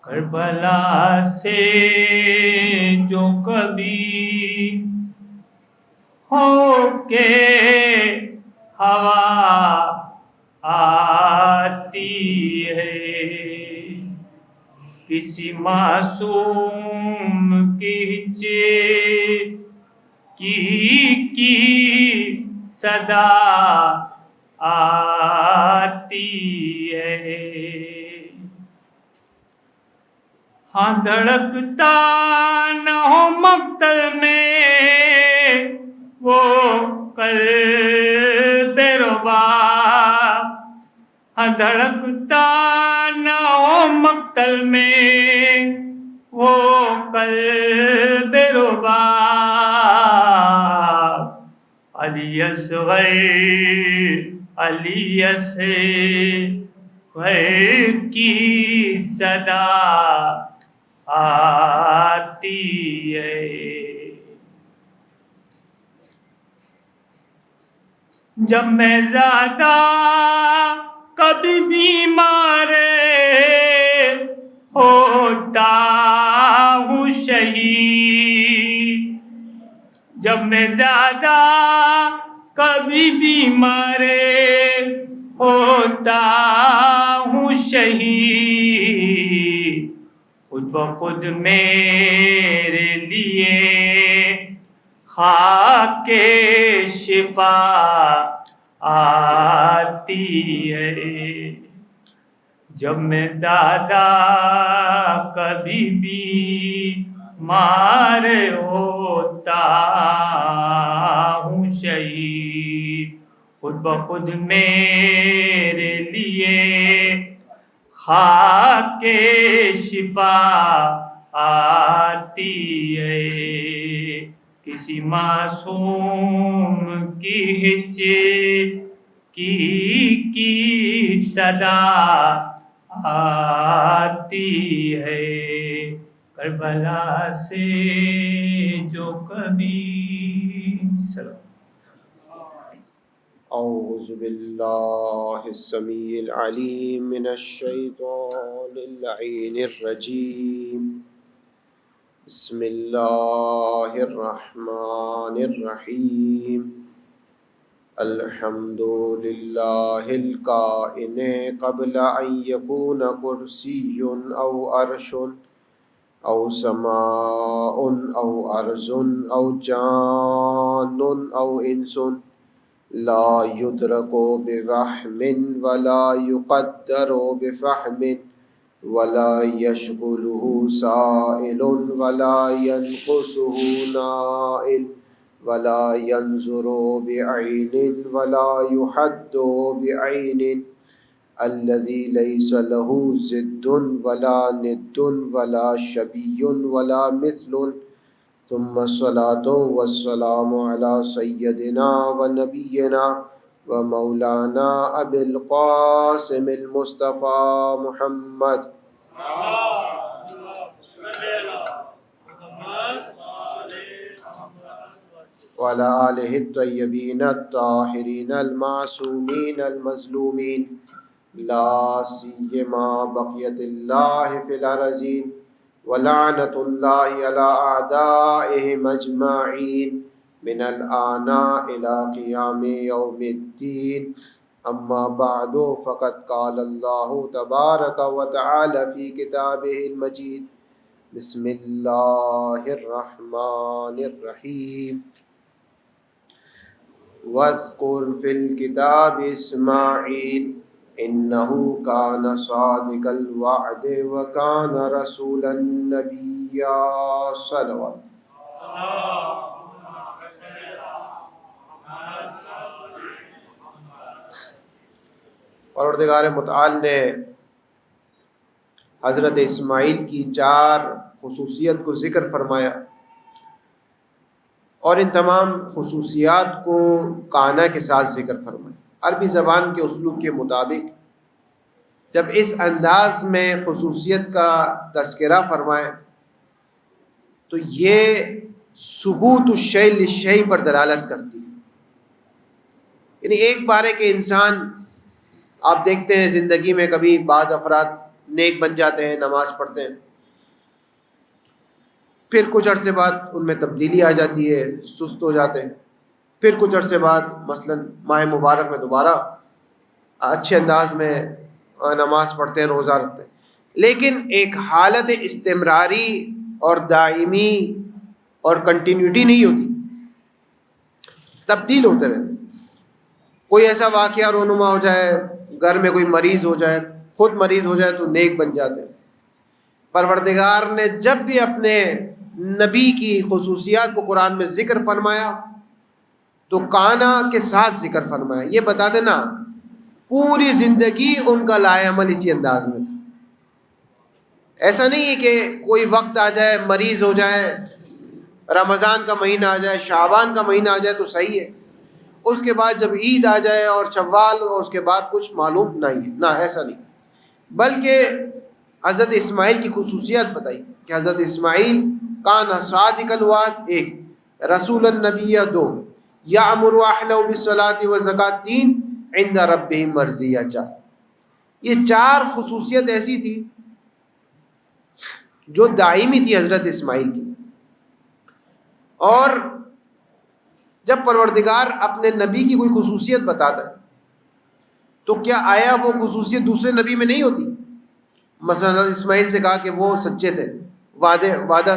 کربلا سے جو کبھی ہو کے ہوا آتی ہے، کسی معصوم کی صدا آتی ہے۔ ہاں دھڑکتا نہ ہو مقتل میں وہ قلب ربا، ہاں دھڑکتا نہ ہو مقتل میں وہ قلب ربا، علی اصغر علی اصغر کی صدا آتی ہے۔ جب میں زیادہ کبھی بیمار ہوتا ہوں شہید، جب میں زیادہ کبھی بیمار ہوتا ہوں شہید، خود بخود میرے لیے خاک شفا آتی ہے۔ جب میں زیادہ کبھی بیمار ہوتا ہوں شہید، خود بخود میرے لیے خاک شفا آتی ہے، کسی معصوم کی صدا آتی ہے، کربلا سے جو کبھی اعوذ باللہ السمیع العلیم من الشیطان اللعین الرجیم، بسم اللہ الرحمن الرحیم، الحمد للہ الکائن قبل ان یکون کرسی او عرش او سماء او ارض او جان او انس، لا یدرک بوہم ولا یقدر بفہم، ولا یشغلہ سائل ولا ینقصہ نائل، ولا ینظر بعین ولا یحد بعین، الذی لیس لہ ضد ولا ند ولا شبیہ ولا مثل، ثم الصلاة والسلام علی سیدنا و نبینا و مولانا ابی القاسم المصطفیٰ محمد وعلی آلہ الطیبین الطاہرین المعصومین المظلومین، لا سیما بقیت اللہ فی الارضین ولعنت اللہ علی اعدائہم اجمعین من الآن الى قیام یوم الدین، اما بعد فقد قال اللہ تبارک و تعالی فی کتابہ المجید، بسم اللہ الرحمن الرحیم، واذکر فی الکتاب اسماعیل انہ کان صادق الوعد وکان رسولا نبیا، صلوات۔ پروردگار متعال نے حضرت اسماعیل کی 4 خصوصیت کو ذکر فرمایا، اور ان تمام خصوصیات کو کانا کے ساتھ ذکر فرمایا۔ عربی زبان کے اسلوب کے مطابق جب اس انداز میں خصوصیت کا تذکرہ فرمائے تو یہ ثبوت الشیء للشیء پر دلالت کرتی ہے، یعنی ایک بار ہے کہ انسان، آپ دیکھتے ہیں زندگی میں کبھی بعض افراد نیک بن جاتے ہیں، نماز پڑھتے ہیں، پھر کچھ عرصے بعد ان میں تبدیلی آ جاتی ہے، سست ہو جاتے ہیں، پھر کچھ عرصے بعد مثلا ماہ مبارک میں دوبارہ اچھے انداز میں نماز پڑھتے ہیں، روزہ رکھتے ہیں، لیکن ایک حالت استمراری اور دائمی اور کنٹینیوٹی نہیں ہوتی، تبدیل ہوتے رہتے. کوئی ایسا واقعہ رونما ہو جائے، گھر میں کوئی مریض ہو جائے، خود مریض ہو جائے تو نیک بن جاتے ہیں. پروردگار نے جب بھی اپنے نبی کی خصوصیات کو قرآن میں ذکر فرمایا تو کانا کے ساتھ ذکر فرمایا. یہ بتا دینا پوری زندگی ان کا لائے عمل اسی انداز میں تھا. ایسا نہیں ہے کہ کوئی وقت آ جائے، مریض ہو جائے، رمضان کا مہینہ آ جائے، شعبان کا مہینہ آ جائے تو صحیح ہے، اس کے بعد جب عید آ جائے اور شوال اور اس کے بعد کچھ معلوم نہیں ہے. نہ، ایسا نہیں. بلکہ حضرت اسماعیل کی خصوصیات بتائی کہ حضرت اسماعیل کان صادق الوعد 1، رسول النبی 2، یامر اہلہ بالصلاۃ والزکاۃ 3، عند ربہ مرضیہ 4. یہ 4 خصوصیت ایسی تھی جو دائمی تھی حضرت اسماعیل کی. اور جب پروردگار اپنے نبی کی کوئی خصوصیت بتاتا ہے تو کیا آیا وہ خصوصیت دوسرے نبی میں نہیں ہوتی؟ مثلا حضرت اسماعیل سے کہا کہ وہ سچے تھے، وعدہ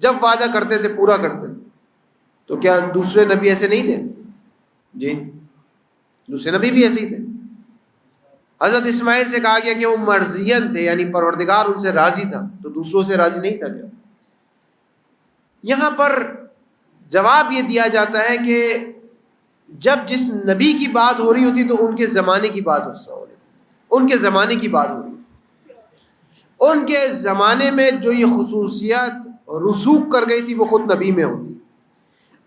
جب وعدہ کرتے تھے پورا کرتے تھے، تو کیا دوسرے نبی ایسے نہیں تھے؟ جی، دوسرے نبی بھی ایسے ہی تھے. حضرت اسماعیل سے کہا گیا کہ وہ مرضین تھے، یعنی پروردگار ان سے راضی تھا، تو دوسروں سے راضی نہیں تھا کیا؟ یہاں پر جواب یہ دیا جاتا ہے کہ جب جس نبی کی بات ہو رہی ہوتی تو ان کے زمانے کی بات ہو رہی، ان کے زمانے کی بات ہو رہی. ان کے زمانے میں جو یہ خصوصیات رسوخ کر گئی تھی وہ خود نبی میں ہوتی.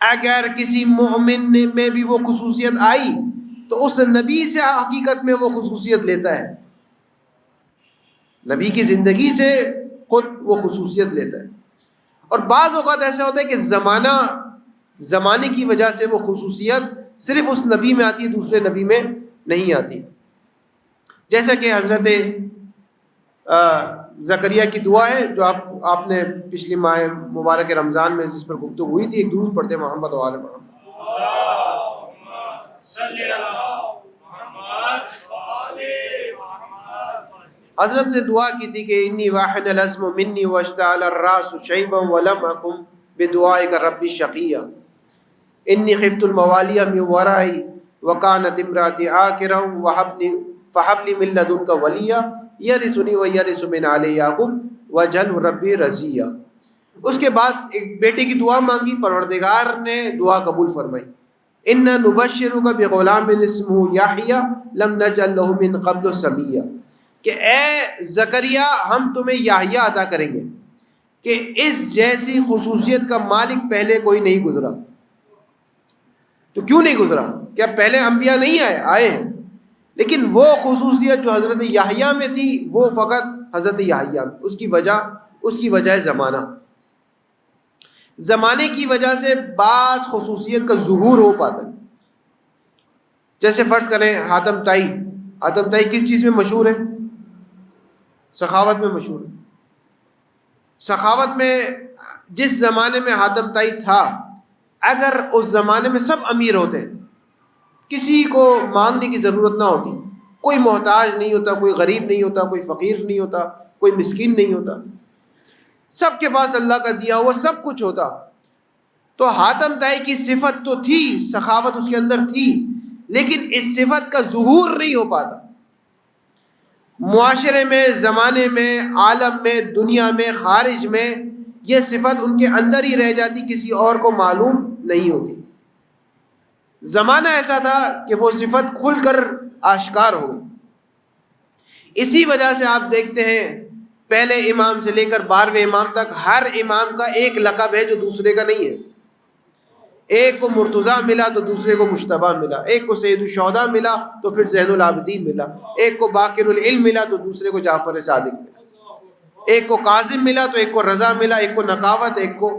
اگر کسی مومن میں بھی وہ خصوصیت آئی تو اس نبی سے حقیقت میں وہ خصوصیت لیتا ہے، نبی کی زندگی سے خود وہ خصوصیت لیتا ہے. اور بعض اوقات ایسا ہوتا ہے کہ زمانے کی وجہ سے وہ خصوصیت صرف اس نبی میں آتی ہے، دوسرے نبی میں نہیں آتی. جیسا کہ حضرت زکریا کی دعا ہے جو آپ نے پچھلی ماہ مبارک رمضان میں جس پر گفتگو ہوئی تھی. ایک درود پڑھتے ہیں، محمد و آل محمد. حضرت نے دعا کی تھی کہ انی واحد الاسم منی واشتعل الراس شیبا ولم اکن بدعائک ربی شقیا انی خفت الموالی من ورائی وکانت امراتی عاقرا فہب لی من لدنک ولیا یرثنی ویرث من آل یعقوب واجعلہ ربی رضیا. اس کے بعد ایک بیٹے کی دعا مانگی، پروردگار نے دعا قبول فرمائی. انا نبشرک بغلام اسمہ یحییٰ لم نجعل لہ من قبل سمیہ، کہ اے زکریا ہم تمہیں یحییٰ عطا کریں گے کہ اس جیسی خصوصیت کا مالک پہلے کوئی نہیں گزرا. تو کیوں نہیں گزرا؟ کیا پہلے انبیاء نہیں آئے ہیں؟ لیکن وہ خصوصیت جو حضرت یحییٰ میں تھی وہ فقط حضرت یحییٰ میں. اس کی وجہ ہے زمانے کی وجہ سے بعض خصوصیت کا ظہور ہو پاتا ہے. جیسے فرض کریں حاتم طائی کس چیز میں مشہور ہے؟ سخاوت میں مشہور ہے. سخاوت میں جس زمانے میں حاتم طائی تھا، اگر اس زمانے میں سب امیر ہوتے، کسی کو مانگنے کی ضرورت نہ ہوتی، کوئی محتاج نہیں ہوتا، کوئی غریب نہیں ہوتا، کوئی فقیر نہیں ہوتا، کوئی مسکین نہیں ہوتا، سب کے پاس اللہ کا دیا ہوا سب کچھ ہوتا، تو حاتم طائی کی صفت تو تھی، سخاوت اس کے اندر تھی، لیکن اس صفت کا ظہور نہیں ہو پاتا. معاشرے میں، زمانے میں، عالم میں، دنیا میں، خارج میں یہ صفت ان کے اندر ہی رہ جاتی، کسی اور کو معلوم نہیں ہوتی. زمانہ ایسا تھا کہ وہ صفت کھل کر آشکار ہو گئی. اسی وجہ سے آپ دیکھتے ہیں پہلے امام سے لے کر 12ویں امام تک ہر امام کا ایک لقب ہے جو دوسرے کا نہیں ہے. ایک کو مرتضیٰ ملا تو دوسرے کو مجتبیٰ ملا، ایک کو سید الشہداء ملا تو پھر زین العابدین ملا، ایک کو باقر العلم ملا تو دوسرے کو جعفر صادق ملا، ایک کو کاظم ملا تو ایک کو رضا ملا، ایک کو نقاوت، ایک کو.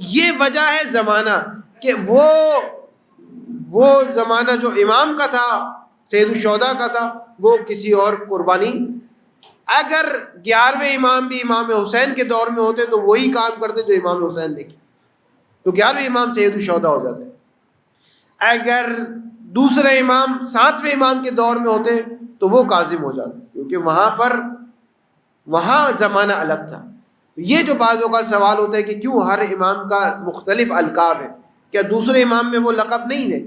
یہ وجہ ہے زمانہ کہ وہ زمانہ جو امام کا تھا، سید الشہداء کا تھا، وہ کسی اور قربانی اگر 11ویں امام بھی امام حسین کے دور میں ہوتے تو وہی کام کرتے جو امام حسین نے کیا، تو 11ویں امام سید الشہداء ہو جاتے. اگر دوسرے امام 7ویں امام کے دور میں ہوتے تو وہ کاظم ہو جاتے، کیونکہ وہاں زمانہ الگ تھا. یہ جو بعضوں کا سوال ہوتا ہے کہ کیوں ہر امام کا مختلف القاب ہے، کیا دوسرے امام میں وہ لقب نہیں ہے؟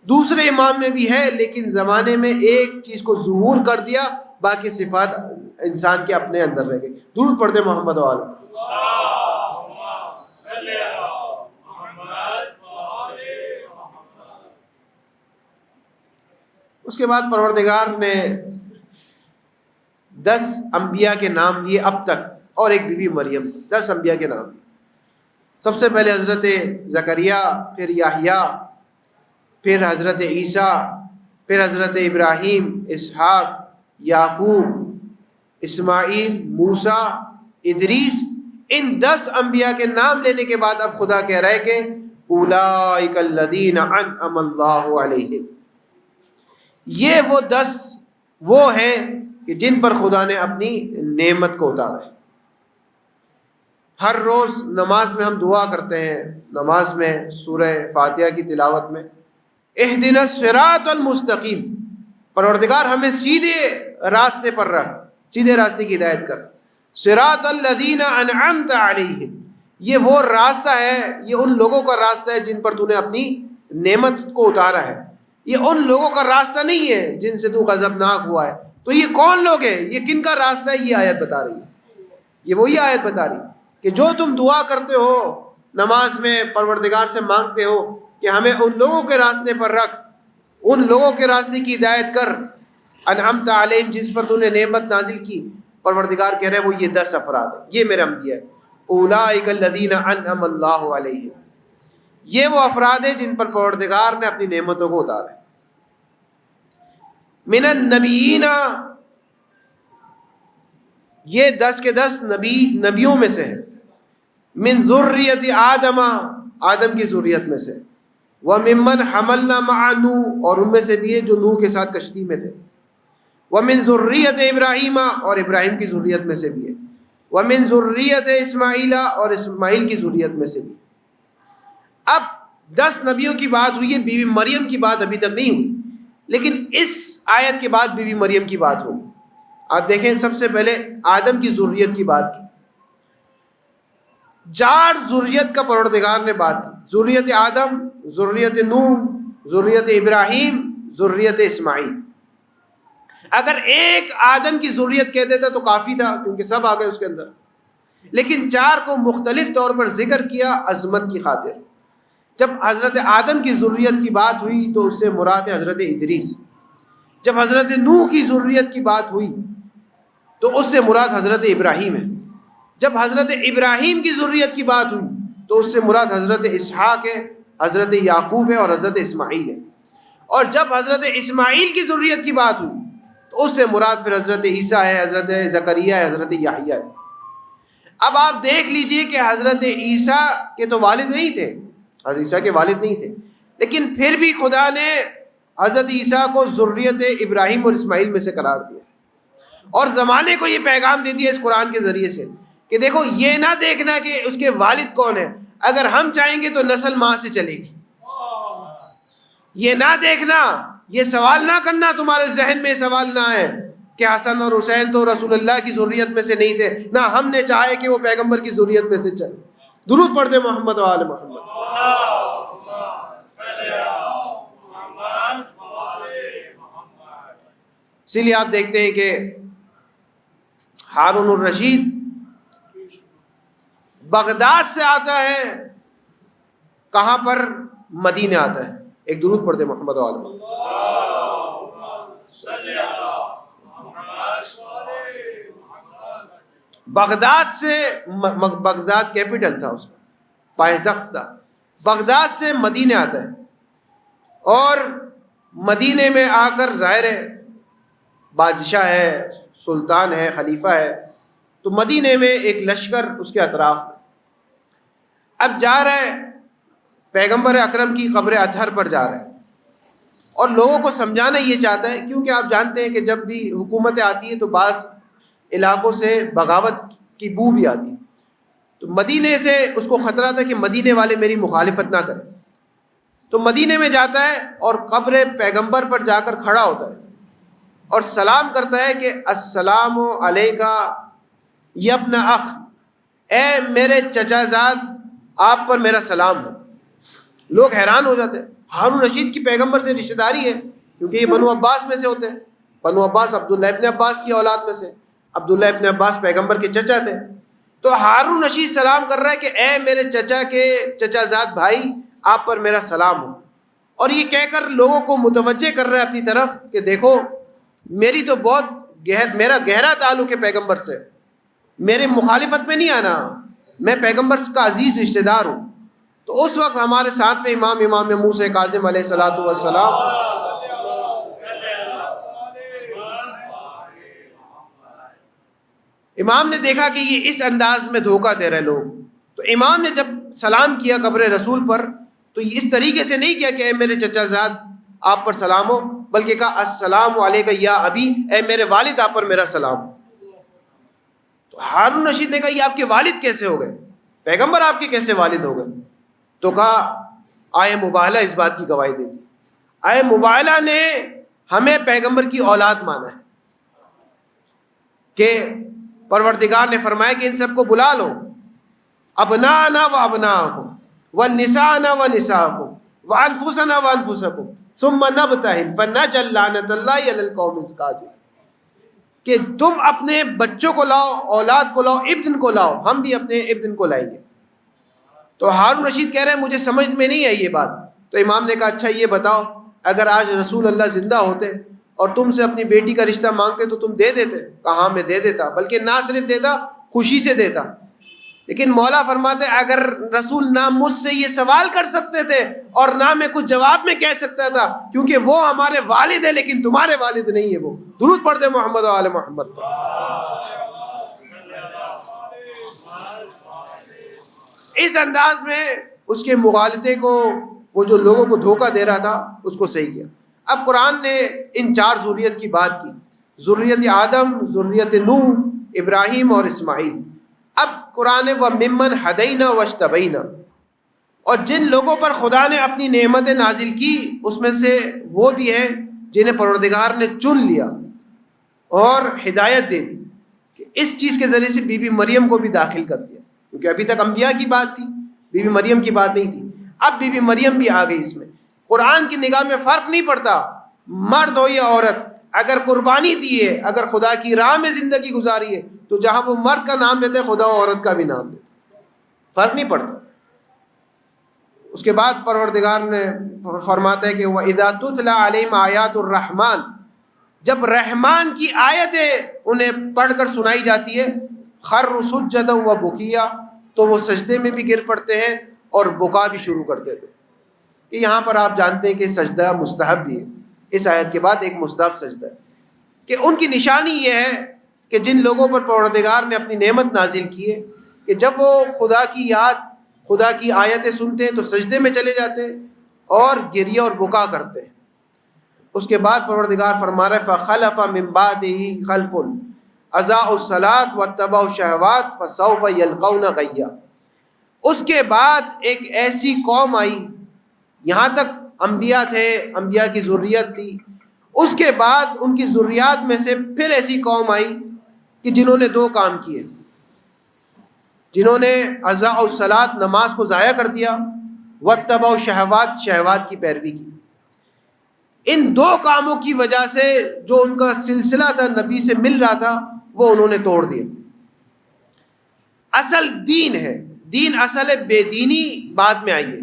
دوسرے امام میں بھی ہے، لیکن زمانے میں ایک چیز کو ظہور کر دیا، باقی صفات انسان کے اپنے اندر رہ گئی. درود پڑھتے محمد وآلہ. اس کے بعد پروردگار نے 10 انبیاء کے نام لیے اب تک، اور ایک بی بی مریم. 10 انبیاء کے نام. سب سے پہلے حضرت زکریا، پھر یحییٰ، پھر حضرت عیسیٰ، پھر حضرت ابراہیم، اسحاق، یعقوب، اسماعیل، موسیٰ، ادریس. ان 10 انبیاء کے نام لینے کے بعد اب خدا کہہ رہا ہے کہ اولئک الذین انعم اللہ علیہم، یہ وہ 10 وہ ہیں کہ جن پر خدا نے اپنی نعمت کو اتارا ہے. ہر روز نماز میں ہم دعا کرتے ہیں، نماز میں سورہ فاتحہ کی تلاوت میں اہدنا الصراط المستقیم، پروردگار ہمیں سیدھے راستے پر رکھ، سیدھے راستے کی ہدایت کر. صراط الذین انعمت علیہم، یہ وہ راستہ ہے، یہ ان لوگوں کا راستہ ہے جن پر تو نے اپنی نعمت کو اتارا ہے. یہ ان لوگوں کا راستہ نہیں ہے جن سے تو غضبناک ہوا ہے. تو یہ کون لوگ ہیں، یہ کن کا راستہ ہے؟ یہ آیت بتا رہی ہے. یہ وہی آیت بتا رہی ہے کہ جو تم دعا کرتے ہو نماز میں، پروردگار سے مانگتے ہو کہ ہمیں ان لوگوں کے راستے پر رکھ، ان لوگوں کے راستے کی ہدایت کر، انعمت علیہم، جس پر تو نے نعمت نازل کی. پروردگار کہہ رہے ہیں وہ یہ 10 افراد ہیں، یہ میرے انبیاء ہیں. اولئک الذین انعم اللہ علیہم، یہ وہ افراد ہیں جن پر پروردگار نے اپنی نعمتوں کو اتارا ہے. من النبیین، یہ 10 کے 10 نبیوں میں سے ہے. من ذریت آدم، آدم کی ذریت میں سے. وممن حملنا مع نوح، اور ان میں سے بھی ہے جو نوح کے ساتھ کشتی میں تھے. ومن ذریت ابراہیم، اور ابراہیم کی ذریت میں سے بھی ہے. ومن ذریت اسماعیل، اور اسماعیل کی ذریت میں سے بھی. اب 10 نبیوں کی بات ہوئی ہے، بی بی مریم کی بات ابھی تک نہیں ہوئی، لیکن اس آیت کے بعد بی بی مریم کی بات ہوگی. آپ دیکھیں، سب سے پہلے آدم کی ذریت کی بات کی. 4 ذریت کا پروردگار نے بات کی، ذریت آدم، ذریت نوح، ذریت ابراہیم، ذریت اسماعیل. اگر ایک آدم کی ذریت کہہ دیتا تو کافی تھا، کیونکہ سب آ گئے اس کے اندر. لیکن 4 کو مختلف طور پر ذکر کیا عظمت کی خاطر. جب حضرت آدم کی ذریت کی بات ہوئی تو اس سے مراد ہے حضرت ادریس. جب حضرت نوح کی ذریت کی بات ہوئی تو اس سے مراد حضرت ابراہیم ہے. جب حضرت ابراہیم کی ذریت کی بات ہوئی تو اس سے مراد حضرت اسحاق ہے، حضرت یعقوب ہے، اور حضرت اسماعیل ہے. اور جب حضرت اسماعیل کی ذریت کی بات ہوئی تو اس سے مراد پھر حضرت عیسیٰ ہے، حضرت زکریا ہے، حضرت یحییٰ ہے. اب آپ دیکھ لیجئے کہ حضرت عیسیٰ کے تو والد نہیں تھے، حضرت عیسیٰ کے والد نہیں تھے، لیکن پھر بھی خدا نے حضرت عیسیٰ کو ذریت ابراہیم اور اسماعیل میں سے قرار دیا، اور زمانے کو یہ پیغام دے دیا اس قرآن کے ذریعے سے کہ دیکھو، یہ نہ دیکھنا کہ اس کے والد کون ہے، اگر ہم چاہیں گے تو نسل ماں سے چلے گی. یہ نہ دیکھنا، یہ سوال نہ کرنا، تمہارے ذہن میں سوال نہ آئے کہ حسن اور حسین تو رسول اللہ کی ذریت میں سے نہیں تھے، نہ ہم نے چاہے کہ وہ پیغمبر کی ذریت میں سے چلے. درود پڑھتے محمد و آل محمد. اسی لیے آپ دیکھتے ہیں کہ ہارون الرشید بغداد سے آتا ہے، کہاں پر؟ مدینہ آتا ہے. ایک درود پڑھتے محمد و آل محمد. بغداد سے، بغداد کیپٹل تھا اس کا، پائیدخت تھا. بغداد سے مدینہ آتا ہے، اور مدینے میں آ کر ظاہر ہے بادشاہ ہے، سلطان ہے، خلیفہ ہے، تو مدینے میں ایک لشکر اس کے اطراف میں. اب جا رہا ہے، پیغمبر اکرم کی قبر اطہر پر جا رہا ہے، اور لوگوں کو سمجھانا یہ چاہتا ہے، کیونکہ آپ جانتے ہیں کہ جب بھی حکومتیں آتی ہیں تو بعض علاقوں سے بغاوت کی بو بھی آتی. تو مدینے سے اس کو خطرہ تھا کہ مدینے والے میری مخالفت نہ کریں. تو مدینے میں جاتا ہے اور قبر پیغمبر پر جا کر کھڑا ہوتا ہے اور سلام کرتا ہے کہ السلام علیکہ یا ابن اخ، اے میرے چچا زاد آپ پر میرا سلام ہو. لوگ حیران ہو جاتے ہیں. ہارون رشید کی پیغمبر سے رشتہ داری ہے کیونکہ یہ بنو عباس میں سے ہوتے ہیں. بنو عباس عبداللہ ابن عباس کی اولاد میں سے، عبداللہ ابن عباس پیغمبر کے چچا تھے. تو ہارون رشید سلام کر رہا ہے کہ اے میرے چچا کے چچا زاد بھائی آپ پر میرا سلام ہو. اور یہ کہہ کر لوگوں کو متوجہ کر رہا ہے اپنی طرف کہ دیکھو میری تو بہت میرا گہرا تعلق ہے پیغمبر سے، میرے مخالفت میں نہیں آنا، میں پیغمبر کا عزیز رشتہ دار ہوں. تو اس وقت ہمارے ساتویں امام موسیٰ کاظم علیہ الصلوۃ والسلام امام نے دیکھا کہ یہ اس انداز میں دھوکہ دے رہے لوگ. تو امام نے جب سلام کیا قبر رسول پر تو یہ اس طریقے سے نہیں کیا کہ اے میرے چچا زاد آپ پر سلام ہو، بلکہ کہا السلام علیکہ یا ابی، اے میرے والد آپ پر میرا سلام ہو. تو ہارون رشید نے کہا یہ آپ کے والد کیسے ہو گئے، پیغمبر آپ کے کیسے والد ہو گئے؟ تو کہا آئے مباہلہ اس بات کی گواہی دیتی. آئے مباہلہ نے ہمیں پیغمبر کی اولاد مانا ہے کہ پروردگار نے فرمایا کہ ان سب کو بلا لو، ابنانا و ابناکم ونساءنا و نساءکم وانفسنا و انفسکم ثم نبتہل فنجعل لعنت اللہ علی القوم الکاذبین، کہ تم اپنے بچوں کو لاؤ، اولاد کو لاؤ، ابن کو لاؤ، ہم بھی اپنے ابن کو لائیں گے. تو ہارون رشید کہہ رہے ہیں مجھے سمجھ میں نہیں آئی یہ بات. تو امام نے کہا اچھا یہ بتاؤ اگر آج رسول اللہ زندہ ہوتے اور تم سے اپنی بیٹی کا رشتہ مانگتے تو تم دے دیتے؟ کہا ہاں میں دے دیتا، بلکہ نہ صرف دیتا خوشی سے دیتا. لیکن مولا فرماتے اگر رسول نہ مجھ سے یہ سوال کر سکتے تھے اور نہ میں کچھ جواب میں کہہ سکتا تھا، کیونکہ وہ ہمارے والد ہیں لیکن تمہارے والد نہیں ہے. وہ درود پڑھ دے محمد و آل محمد پر. اس انداز میں اس کے مغالطے کو، وہ جو لوگوں کو دھوکہ دے رہا تھا، اس کو صحیح کیا. اب قرآن نے ان 4 ذریت کی بات کی، ذریت آدم، ذریت نوح، ابراہیم اور اسماعیل. اب قرآن وَمِمَّنْ هَدَيْنَا وَاجْتَبَيْنَا، اور جن لوگوں پر خدا نے اپنی نعمتیں نازل کی اس میں سے وہ بھی ہیں جنہیں پروردگار نے چن لیا اور ہدایت دے دی کہ اس چیز کے ذریعے سے بی بی مریم کو بھی داخل کر دیا، کیونکہ ابھی تک انبیاء کی بات تھی، بی بی مریم کی بات نہیں تھی. اب بی بی مریم بھی آ گئی اس میں. قرآن کی نگاہ میں فرق نہیں پڑتا مرد ہو یا عورت، اگر قربانی دی ہے، اگر خدا کی راہ میں زندگی گزاری ہے تو جہاں وہ مرد کا نام لیتے خدا و عورت کا بھی نام لیتے، فرق نہیں پڑتا. اس کے بعد پروردگار نے فرماتا ہے کہ وَإِذَا تُتْلَى عَلَيْهِمْ آيَاتُ الرَّحْمَنِ، جب رحمان کی آیتیں انہیں پڑھ کر سنائی جاتی ہے، خَرُّ سُجَّدًا وَبُكِيًّا، تو وہ سجدے میں بھی گر پڑتے ہیں اور بکا بھی شروع کر دیتے. یہاں پر آپ جانتے ہیں کہ سجدہ مستحب بھی ہے. اس آیت کے بعد ایک مستحب سجدہ ہے کہ ان کی نشانی یہ ہے کہ جن لوگوں پر پروردگار نے اپنی نعمت نازل کی ہے کہ جب وہ خدا کی یاد، خدا کی آیتیں سنتے ہیں تو سجدے میں چلے جاتے ہیں اور گریہ اور بکا کرتے ہیں. اس کے بعد پروردگار فرما رہا ہے فَخَلَفَ مِن بَعْدِهِ خَلْفٌ أَضَاعُوا الصَّلَاةَ وَاتَّبَعُوا الشَّهَوَاتِ فَسَوْفَ يَلْقَوْنَ غَيًّا. اس کے بعد ایک ایسی قوم آئی، یہاں تک انبیاء تھے، انبیاء کی ذریت تھی، اس کے بعد ان کی ذریات میں سے پھر ایسی قوم آئی کہ جنہوں نے 2 کام کیے، جنہوں نے اضاعوا الصلاۃ، نماز کو ضائع کر دیا، واتبعوا الشہوات، شہوات کی پیروی کی. ان 2 کاموں کی وجہ سے جو ان کا سلسلہ تھا نبی سے مل رہا تھا وہ انہوں نے توڑ دیا. اصل دین ہے، دین اصل ہے، بے دینی بعد میں آئی ہے.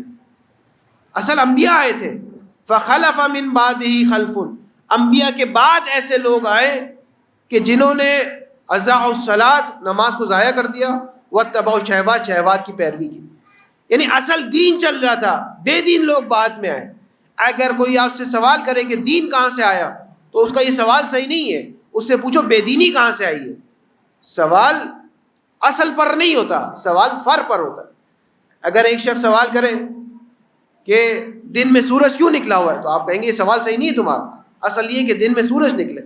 اصل انبیاء آئے تھے، فخلف من بعدہ خلف، انبیاء کے بعد ایسے لوگ آئے کہ جنہوں نے اضاعوا الصلاۃ، نماز کو ضائع کر دیا، واتبعوا الشہوات، شہوات کی پیروی کی. یعنی اصل دین چل رہا تھا، بے دین لوگ بعد میں آئے. اگر کوئی آپ سے سوال کرے کہ دین کہاں سے آیا تو اس کا یہ سوال صحیح نہیں ہے، اس سے پوچھو بے دینی کہاں سے آئی ہے. سوال اصل پر نہیں ہوتا، سوال فر پر ہوتا ہے. اگر ایک شخص سوال کرے کہ دن میں سورج کیوں نکلا ہوا ہے تو آپ کہیں گے یہ سوال صحیح نہیں ہے تمہارا، اصل یہ کہ دن میں سورج نکلے.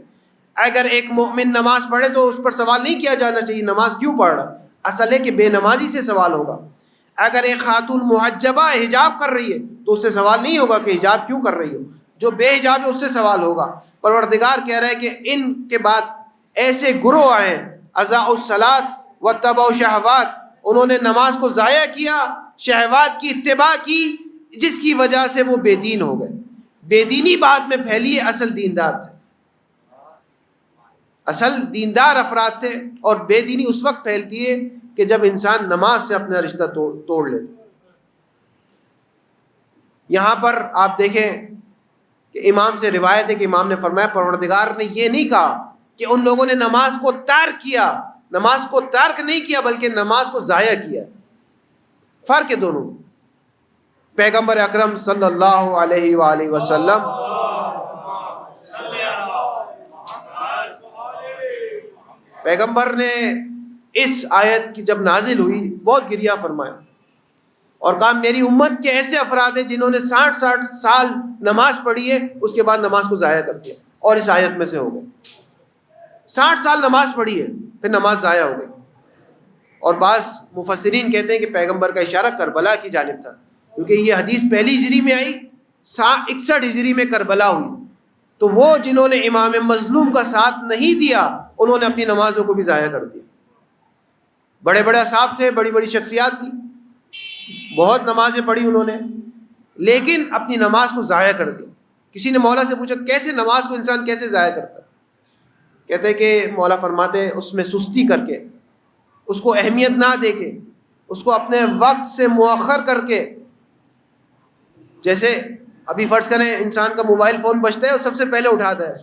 اگر ایک مومن نماز پڑھے تو اس پر سوال نہیں کیا جانا چاہیے نماز کیوں پڑھ رہا، اصل ہے کہ بے نمازی سے سوال ہوگا۔ اگر ایک خاتون محجبہ حجاب کر رہی ہے تو اس سے سوال نہیں ہوگا کہ حجاب کیوں کر رہی ہو، جو بے حجاب ہے اس سے سوال ہوگا۔ پروردگار کہہ رہا ہے کہ ان کے بعد ایسے گروہ آئے اضاعوا الصلاۃ واتبعوا الشہوات، انہوں نے نماز کو ضائع کیا، شہوات کی اتباع کی، جس کی وجہ سے وہ بے دین ہو گئے۔ بے دینی بعد میں پھیلی ہے، اصل دیندار تھے، اصل دیندار افراد تھے، اور بے دینی اس وقت پھیلتی ہے کہ جب انسان نماز سے اپنا رشتہ توڑ لیتا۔ یہاں پر آپ دیکھیں کہ امام سے روایت ہے کہ امام نے فرمایا پروردگار نے یہ نہیں کہا کہ ان لوگوں نے نماز کو ترک کیا، نماز کو ترک نہیں کیا بلکہ نماز کو ضائع کیا۔ فرق ہے دونوں۔ پیغمبر اکرم صلی اللہ علیہ وآلہ وسلم پیغمبر نے اس آیت کی جب نازل ہوئی بہت گریہ فرمایا اور کہا میری امت کے ایسے افراد ہیں جنہوں نے 60 سال نماز پڑھی ہے، اس کے بعد نماز کو ضائع کر دیا، اور اس آیت میں سے ہو گئے۔ 60 سال نماز پڑھی ہے پھر نماز ضائع ہو گئی۔ اور بعض مفسرین کہتے ہیں کہ پیغمبر کا اشارہ کربلا کی جانب تھا، کیونکہ یہ حدیث پہلی ہجری میں آئی، 61 ہجری میں کربلا ہوئی، تو وہ جنہوں نے امام مظلوم کا ساتھ نہیں دیا انہوں نے اپنی نمازوں کو بھی ضائع کر دیا۔ بڑے بڑے اصحاب تھے، بڑی بڑی شخصیات تھی، بہت نمازیں پڑھی انہوں نے، لیکن اپنی نماز کو ضائع کر دیا۔ کسی نے مولا سے پوچھا کیسے نماز کو انسان کیسے ضائع کرتا ہے؟ کہتے ہیں کہ مولا فرماتے ہیں اس میں سستی کر کے، اس کو اہمیت نہ دے کے، اس کو اپنے وقت سے مؤخر کر کے، جیسے ابھی فرض کریں انسان کا موبائل فون بجتا ہے اور سب سے پہلے اٹھاتا ہے،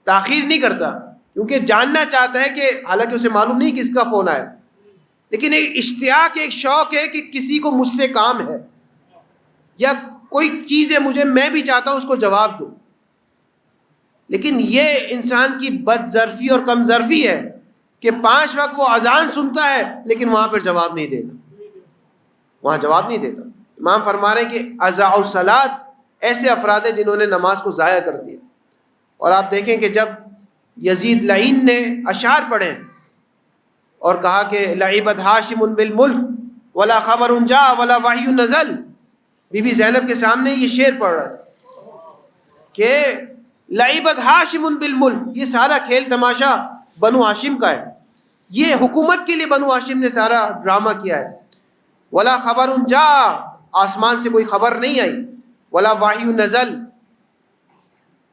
تاخیر نہیں کرتا، کیونکہ جاننا چاہتا ہے کہ حالانکہ اسے معلوم نہیں کس کا فون آیا، لیکن ایک اشتیاق، ایک شوق ہے کہ کسی کو مجھ سے کام ہے یا کوئی چیز ہے مجھے، میں بھی چاہتا ہوں اس کو جواب دوں۔ لیکن یہ انسان کی بد ظرفی اور کم ظرفی ہے کہ 5 وقت وہ اذان سنتا ہے لیکن وہاں پر جواب نہیں دیتا، وہاں جواب نہیں دیتا۔ امام فرما رہے ہیں کہ اضاعوا الصلاۃ ایسے افراد ہیں جنہوں نے نماز کو ضائع کر دیا۔ اور آپ دیکھیں کہ جب یزید لعین نے اشعار پڑھے اور کہا کہ لعبت ہاشم بالملک ولا خبر جاء ولا وحی نزل، بی بی زینب کے سامنے یہ شعر پڑھ رہا تھا کہ لعبت ہاشم بالملک، یہ سارا کھیل تماشا بنو ہاشم کا ہے، یہ حکومت کے لیے بنو ہاشم نے سارا ڈرامہ کیا ہے۔ ولا خبر جاء، آسمان سے کوئی خبر نہیں آئی، ولا وحی نزل،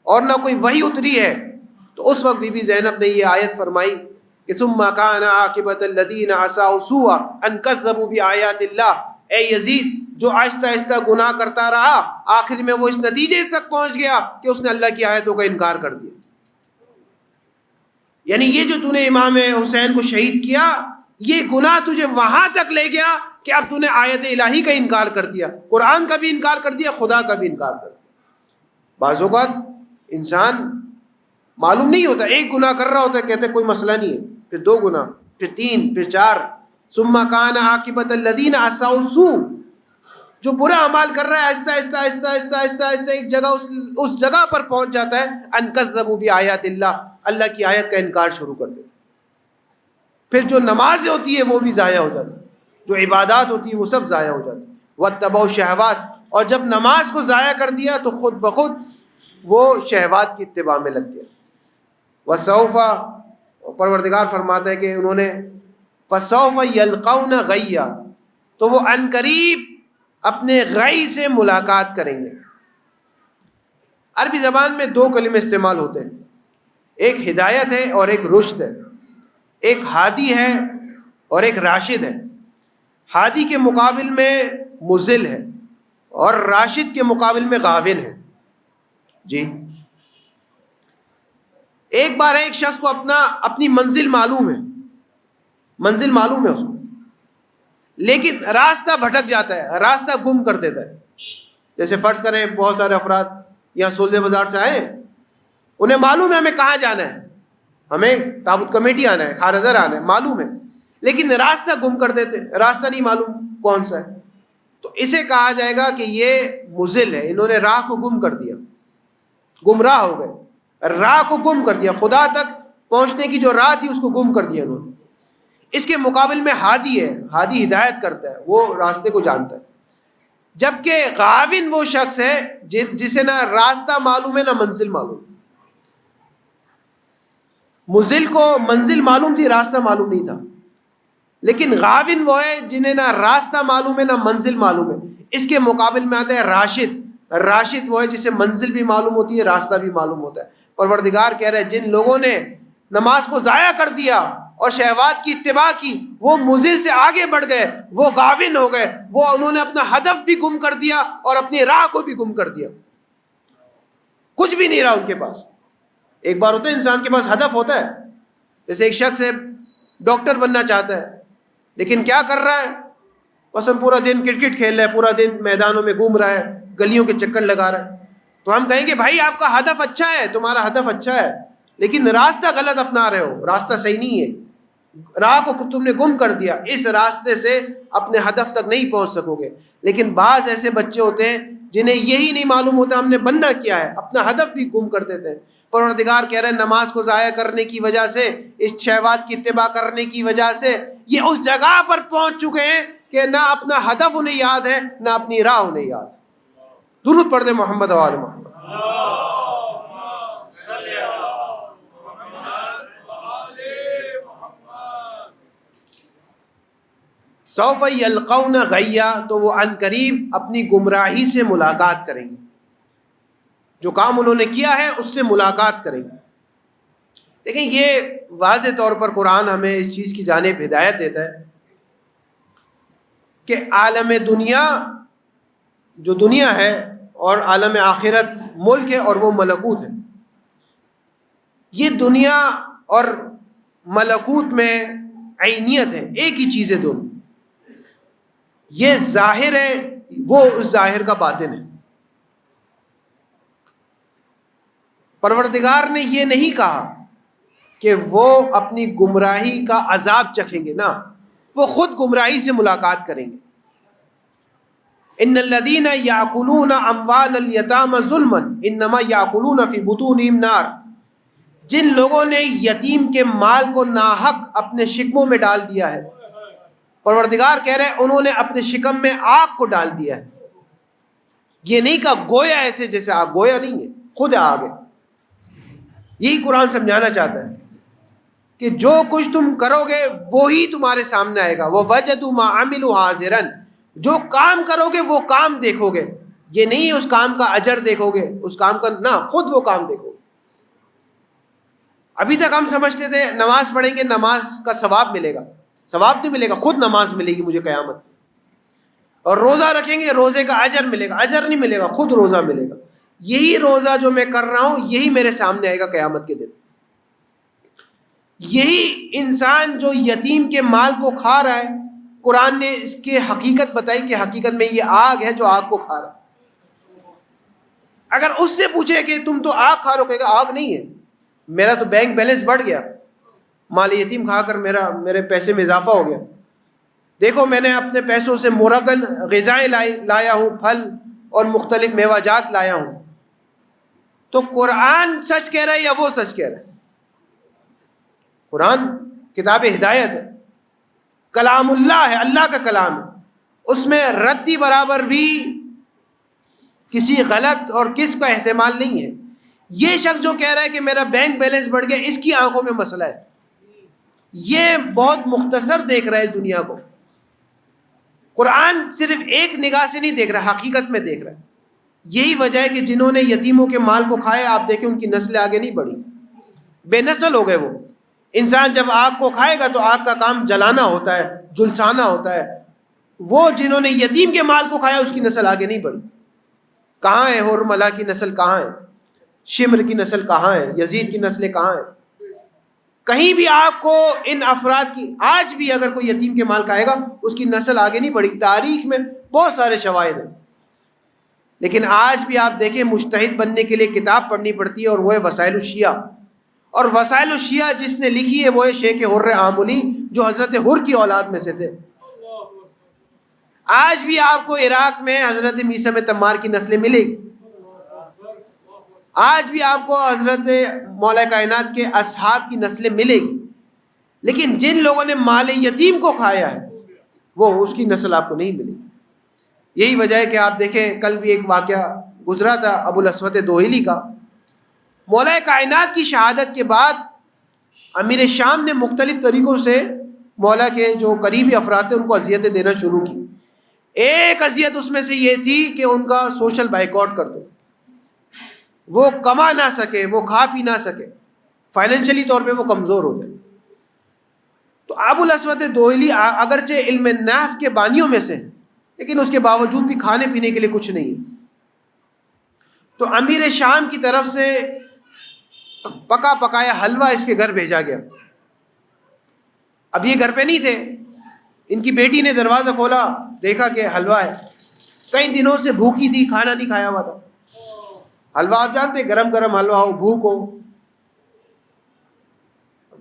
اور نہ کوئی وحی اتری ہے۔ تو اس وقت بی بی زینب نے یہ آیت فرمائی کہ ثم كان عاقبۃ الذین عصوا سوءا ان كذبوا بآیات اللہ، اے یزید جو آہستہ آہستہ گناہ کرتا رہا، آخر میں وہ اس نتیجے تک پہنچ گیا کہ اس نے اللہ کی آیتوں کا انکار کر دیا۔ یعنی یہ جو تو نے امام حسین کو شہید کیا، یہ گناہ تجھے وہاں تک لے گیا کہ اب تو نے آیت الہی کا انکار کر دیا، قرآن کا بھی انکار کر دیا، خدا کا بھی انکار کر دیا۔ بعض اوقات انسان معلوم نہیں ہوتا، ایک گناہ کر رہا ہوتا ہے، کہتے کوئی مسئلہ نہیں ہے، پھر 2 گناہ، پھر 3، پھر 4۔ ثم كان عاقبۃ الذین عصوا السوء، جو برا اعمال کر رہا ہے آہستہ آہستہ آہستہ آہستہ آہستہ آہستہ ایک جگہ اس جگہ پر پہنچ جاتا ہے ان کذبوا بآیات اللہ، اللہ کی آیت کا انکار شروع کر دیتا۔ پھر جو نماز ہوتی ہے وہ بھی ضائع ہو جاتی، جو عبادات ہوتی ہے وہ سب ضائع ہو جاتی۔ واتبعوا الشہوات، اور جب نماز کو ضائع کر دیا تو خود بخود وہ شہوات کی اتباع میں لگ گیا۔ وسوف، پروردگار فرماتا ہے کہ انہوں نے فسوف یلقون غیا، تو وہ عن قریب اپنے غی سے ملاقات کریں گے۔ عربی زبان میں 2 کلمے استعمال ہوتے ہیں، ایک ہدایت ہے اور ایک رشد ہے، ایک ہادی ہے اور ایک راشد ہے۔ ہادی کے مقابل میں مضل ہے اور راشد کے مقابل میں غاون ہے۔ جی، ایک بار ایک شخص کو اپنی منزل معلوم ہے، منزل معلوم ہے اس کو، لیکن راستہ بھٹک جاتا ہے، راستہ گم کر دیتا ہے۔ جیسے فرض کریں بہت سارے افراد یہاں سولزے بازار سے آئے، انہیں معلوم ہے ہمیں کہاں جانا ہے، ہمیں تابوت کمیٹی آنا ہے، خارزر آنا ہے، معلوم ہے، لیکن راستہ گم کر دیتے، راستہ نہیں معلوم کون سا ہے، تو اسے کہا جائے گا کہ یہ مضل ہے، انہوں نے راہ کو گم کر دیا، گمراہ ہو گئے۔ راہ کو گم کر دیا، خدا تک پہنچنے کی جو راہ تھی اس کو گم کر دیا انہوں نے۔ اس کے مقابل میں ہادی ہے، ہادی ہدایت کرتا ہے، وہ راستے کو جانتا ہے، جبکہ غاوین وہ شخص ہے جسے نہ راستہ معلوم ہے نہ منزل معلوم۔ مزل کو منزل معلوم تھی، راستہ معلوم نہیں تھا، لیکن غاوین وہ ہے جنہیں نہ راستہ معلوم ہے نہ منزل معلوم ہے۔ اس کے مقابل میں آتا ہے راشد۔ راشد وہ ہے جسے منزل بھی معلوم ہوتی ہے، راستہ بھی معلوم ہوتا ہے۔ پروردگار کہہ رہے ہیں جن لوگوں نے نماز کو ضائع کر دیا اور شہوات کی اتباع کی، وہ مزل سے آگے بڑھ گئے، وہ غاوین ہو گئے، وہ انہوں نے اپنا ہدف بھی گم کر دیا اور اپنی راہ کو بھی گم کر دیا، کچھ بھی نہیں رہا ان کے پاس۔ ایک بار ہوتا ہے انسان کے پاس ہدف ہوتا ہے، جیسے ایک شخص ہے ڈاکٹر بننا چاہتا ہے، لیکن کیا کر رہا ہے؟ بس ہم پورا دن کرکٹ کھیل رہا ہے، پورا دن میدانوں میں گھوم رہا ہے، گلیوں کے چکر لگا رہا ہے، تو ہم کہیں گے بھائی آپ کا ہدف اچھا ہے، تمہارا ہدف اچھا ہے، لیکن راستہ غلط اپنا رہے ہو، راستہ صحیح نہیں ہے، راہ کو تم نے گم کر دیا، اس راستے سے اپنے ہدف تک نہیں پہنچ سکو گے۔ لیکن بعض ایسے بچے ہوتے ہیں جنہیں یہی نہیں معلوم ہوتا ہم نے بننا کیا ہے، اپنا ہدف بھی گم کر دیتے ہیں۔ پروردگار کہہ رہے ہیں نماز کو ضائع کرنے کی وجہ سے، اس شہوات کی اتباع کرنے کی وجہ سے یہ اس جگہ پر پہنچ چکے ہیں کہ نہ اپنا ہدف انہیں یاد ہے نہ اپنی راہ انہیں یاد ہے۔ درود پڑھ دے محمد و آل محمد۔ سوف یلقون غیا، تو وہ عن قریب اپنی گمراہی سے ملاقات کریں گے، جو کام انہوں نے کیا ہے اس سے ملاقات کریں گے۔ لیکن یہ واضح طور پر قرآن ہمیں اس چیز کی جانب ہدایت دیتا ہے کہ عالم دنیا جو دنیا ہے اور عالم آخرت ملک ہے اور وہ ملکوت ہے، یہ دنیا اور ملکوت میں عینیت ہے، ایک ہی چیز ہے دونوں، یہ ظاہر ہے، وہ اس ظاہر کا باطن ہے۔ پروردگار نے یہ نہیں کہا کہ وہ اپنی گمراہی کا عذاب چکھیں گے، نہ، وہ خود گمراہی سے ملاقات کریں گے۔ ان الذين ياكلون اموال اليتامى ظلما انما ياكلون في بطونهم نار، جن لوگوں نے یتیم کے مال کو ناحق اپنے شکموں میں ڈال دیا ہے، پروردگار کہہ رہے ہیں انہوں نے اپنے شکم میں آگ کو ڈال دیا ہے۔ یہ نہیں کہا گویا ایسے جیسے آگ، گویا نہیں ہے، خود آگ ہے۔ یہی قرآن سمجھانا چاہتا ہے کہ جو کچھ تم کرو گے وہی تمہارے سامنے آئے گا۔ وَوَجَدُوا مَا عَمِلُوا حاضِرًا، جو کام کرو گے وہ کام دیکھو گے، یہ نہیں اس کام کا اجر دیکھو گے، اس کام کا نہ، خود وہ کام دیکھو گے۔ ابھی تک ہم سمجھتے تھے نماز پڑھیں گے نماز کا ثواب ملے گا، ثواب نہیں ملے گا، خود نماز ملے گی مجھے قیامت۔ اور روزہ رکھیں گے روزے کا اجر ملے گا، اجر نہیں ملے گا، خود روزہ ملے گا۔ یہی روزہ جو میں کر رہا ہوں یہی میرے سامنے آئے گا قیامت کے دن۔ یہی انسان جو یتیم کے مال کو کھا رہا ہے، قرآن نے اس کی حقیقت بتائی کہ حقیقت میں یہ آگ ہے جو آگ کو کھا رہا ہے۔ اگر اس سے پوچھے کہ تم تو آگ کھا رہے ہو، کہے گا آگ نہیں ہے، میرا تو بینک بیلنس بڑھ گیا، مال یتیم کھا کر میرے پیسے میں اضافہ ہو گیا، دیکھو میں نے اپنے پیسوں سے مرغن غذائیں لایا ہوں، پھل اور مختلف میوہ جات لایا ہوں۔ تو قرآن سچ کہہ رہا ہے یا وہ سچ کہہ رہا ہے؟ قرآن کتاب ہدایت ہے، کلام اللہ ہے، اللہ کا کلام ہے، اس میں ردی برابر بھی کسی غلط اور کس کا احتمال نہیں ہے۔ یہ شخص جو کہہ رہا ہے کہ میرا بینک بیلنس بڑھ گیا، اس کی آنکھوں میں مسئلہ ہے، یہ بہت مختصر دیکھ رہا ہے اس دنیا کو۔ قرآن صرف ایک نگاہ سے نہیں دیکھ رہا، حقیقت میں دیکھ رہا ہے۔ یہی وجہ ہے کہ جنہوں نے یتیموں کے مال کو کھایا، آپ دیکھیں ان کی نسلیں آگے نہیں بڑھی، بے نسل ہو گئے وہ۔ انسان جب آگ کو کھائے گا تو آگ کا کام جلانا ہوتا ہے، جلسانا ہوتا ہے۔ وہ جنہوں نے یتیم کے مال کو کھایا اس کی نسل آگے نہیں بڑھی۔ کہاں ہے حرملہ کی نسل، کہاں ہے شمر کی نسل، کہاں ہے یزید کی نسلیں، کہاں ہیں؟ کہیں بھی آپ کو ان افراد کی، آج بھی اگر کوئی یتیم کے مال کھائے گا اس کی نسل آگے نہیں بڑھی۔ تاریخ میں بہت سارے شواہد ہیں، لیکن آج بھی آپ دیکھیں مجتہد بننے کے لیے کتاب پڑھنی پڑتی ہے، اور وہ ہے وسائل الشیعہ۔ اور وسائل الشیعہ جس نے لکھی ہے وہ ہے شیخ حر عاملی، جو حضرت حر کی اولاد میں سے تھے۔ آج بھی آپ کو عراق میں حضرت میثم تمار کی نسلیں ملے گی، آج بھی آپ کو حضرت مولا کائنات کے اصحاب کی نسلیں ملے گی، لیکن جن لوگوں نے مال یتیم کو کھایا ہے وہ اس کی نسل آپ کو نہیں ملے گی۔ یہی وجہ ہے کہ آپ دیکھیں کل بھی ایک واقعہ گزرا تھا ابو الاسود دوحلی کا۔ مولا کائنات کی شہادت کے بعد امیر شام نے مختلف طریقوں سے مولا کے جو قریبی افراد تھے ان کو اذیتیں دینا شروع کی۔ ایک اذیت اس میں سے یہ تھی کہ ان کا سوشل بائیکاٹ کر دو، وہ کما نہ سکے، وہ کھا پی نہ سکے، فائنینشلی طور پہ وہ کمزور ہو جائے۔ تو ابو الاسود دوحلی اگرچہ علم نحو کے بانیوں میں سے، لیکن اس کے باوجود بھی کھانے پینے کے لیے کچھ نہیں ہے۔ تو امیر شام کی طرف سے پکا پکایا حلوہ اس کے گھر بھیجا گیا۔ اب یہ گھر پہ نہیں تھے، ان کی بیٹی نے دروازہ کھولا، دیکھا کہ حلوہ ہے، کئی دنوں سے بھوکی تھی، کھانا نہیں کھایا ہوا تھا۔ حلوہ آپ جانتے گرم گرم حلوہ ہو، بھوک ہو،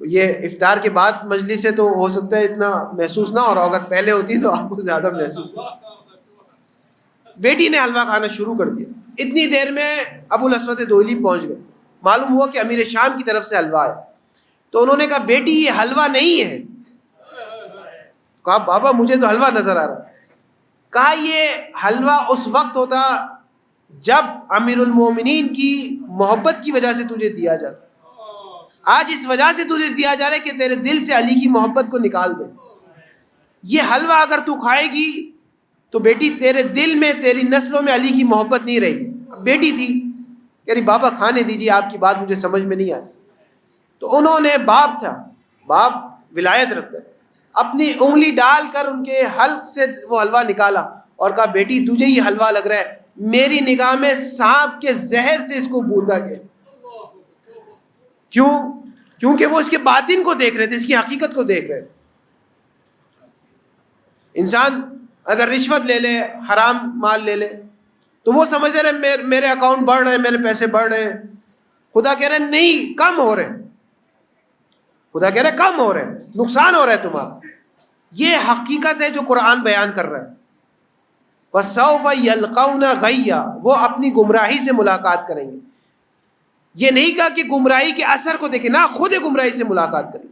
یہ افطار کے بعد مجلس سے تو ہو سکتا ہے اتنا محسوس نہ ہو رہا، اگر پہلے ہوتی تو آپ کو زیادہ محسوس ہو۔ بیٹی نے حلوہ کھانا شروع کر دیا، اتنی دیر میں ابو الاسود دوحلی پہنچ گئے۔ معلوم ہوا کہ امیر شام کی طرف سے حلوہ ہے، تو انہوں نے کہا بیٹی یہ حلوہ نہیں ہے۔ کہا بابا مجھے تو حلوہ نظر آ رہا۔ کہا یہ حلوہ اس وقت ہوتا جب امیر المومنین کی محبت کی وجہ سے تجھے دیا جاتا، آج اس وجہ سے تجھے دیا جا رہا ہے کہ تیرے دل سے علی کی محبت کو نکال دے۔ یہ حلوہ اگر تو کھائے گی تو بیٹی تیرے دل میں، تیری نسلوں میں علی کی محبت نہیں رہے گی۔ بیٹی تھی کہہ رہی بابا کھانے دیجیے، آپ کی بات مجھے سمجھ میں نہیں آئی۔ تو انہوں نے، باپ تھا، باپ ولایت رکھتا ہے، اپنی انگلی ڈال کر ان کے حلق سے وہ حلوہ نکالا اور کہا بیٹی تجھے یہ حلوہ لگ رہا ہے، میری نگاہ میں سانپ کے زہر سے اس کو بوندا گیا۔ کیوں؟ کیونکہ وہ اس کے باطن کو دیکھ رہے تھے، اس کی حقیقت کو دیکھ رہے تھے۔ انسان اگر رشوت لے لے، حرام مال لے لے، تو وہ سمجھ رہے میرے اکاؤنٹ بڑھ رہے ہیں، میرے پیسے بڑھ رہے ہیں۔ خدا کہہ رہے نہیں، کم ہو رہے ہیں۔ خدا کہہ رہے کم ہو رہے ہیں، نقصان ہو رہا ہے تمہارا۔ یہ حقیقت ہے جو قرآن بیان کر رہا ہے۔ وَسَوْفَ يَلْقَوْنَ غَيًّا، وہ اپنی گمراہی سے ملاقات کریں گے۔ یہ نہیں کہا کہ گمراہی کے اثر کو دیکھیں، نہ خود گمراہی سے ملاقات کریں۔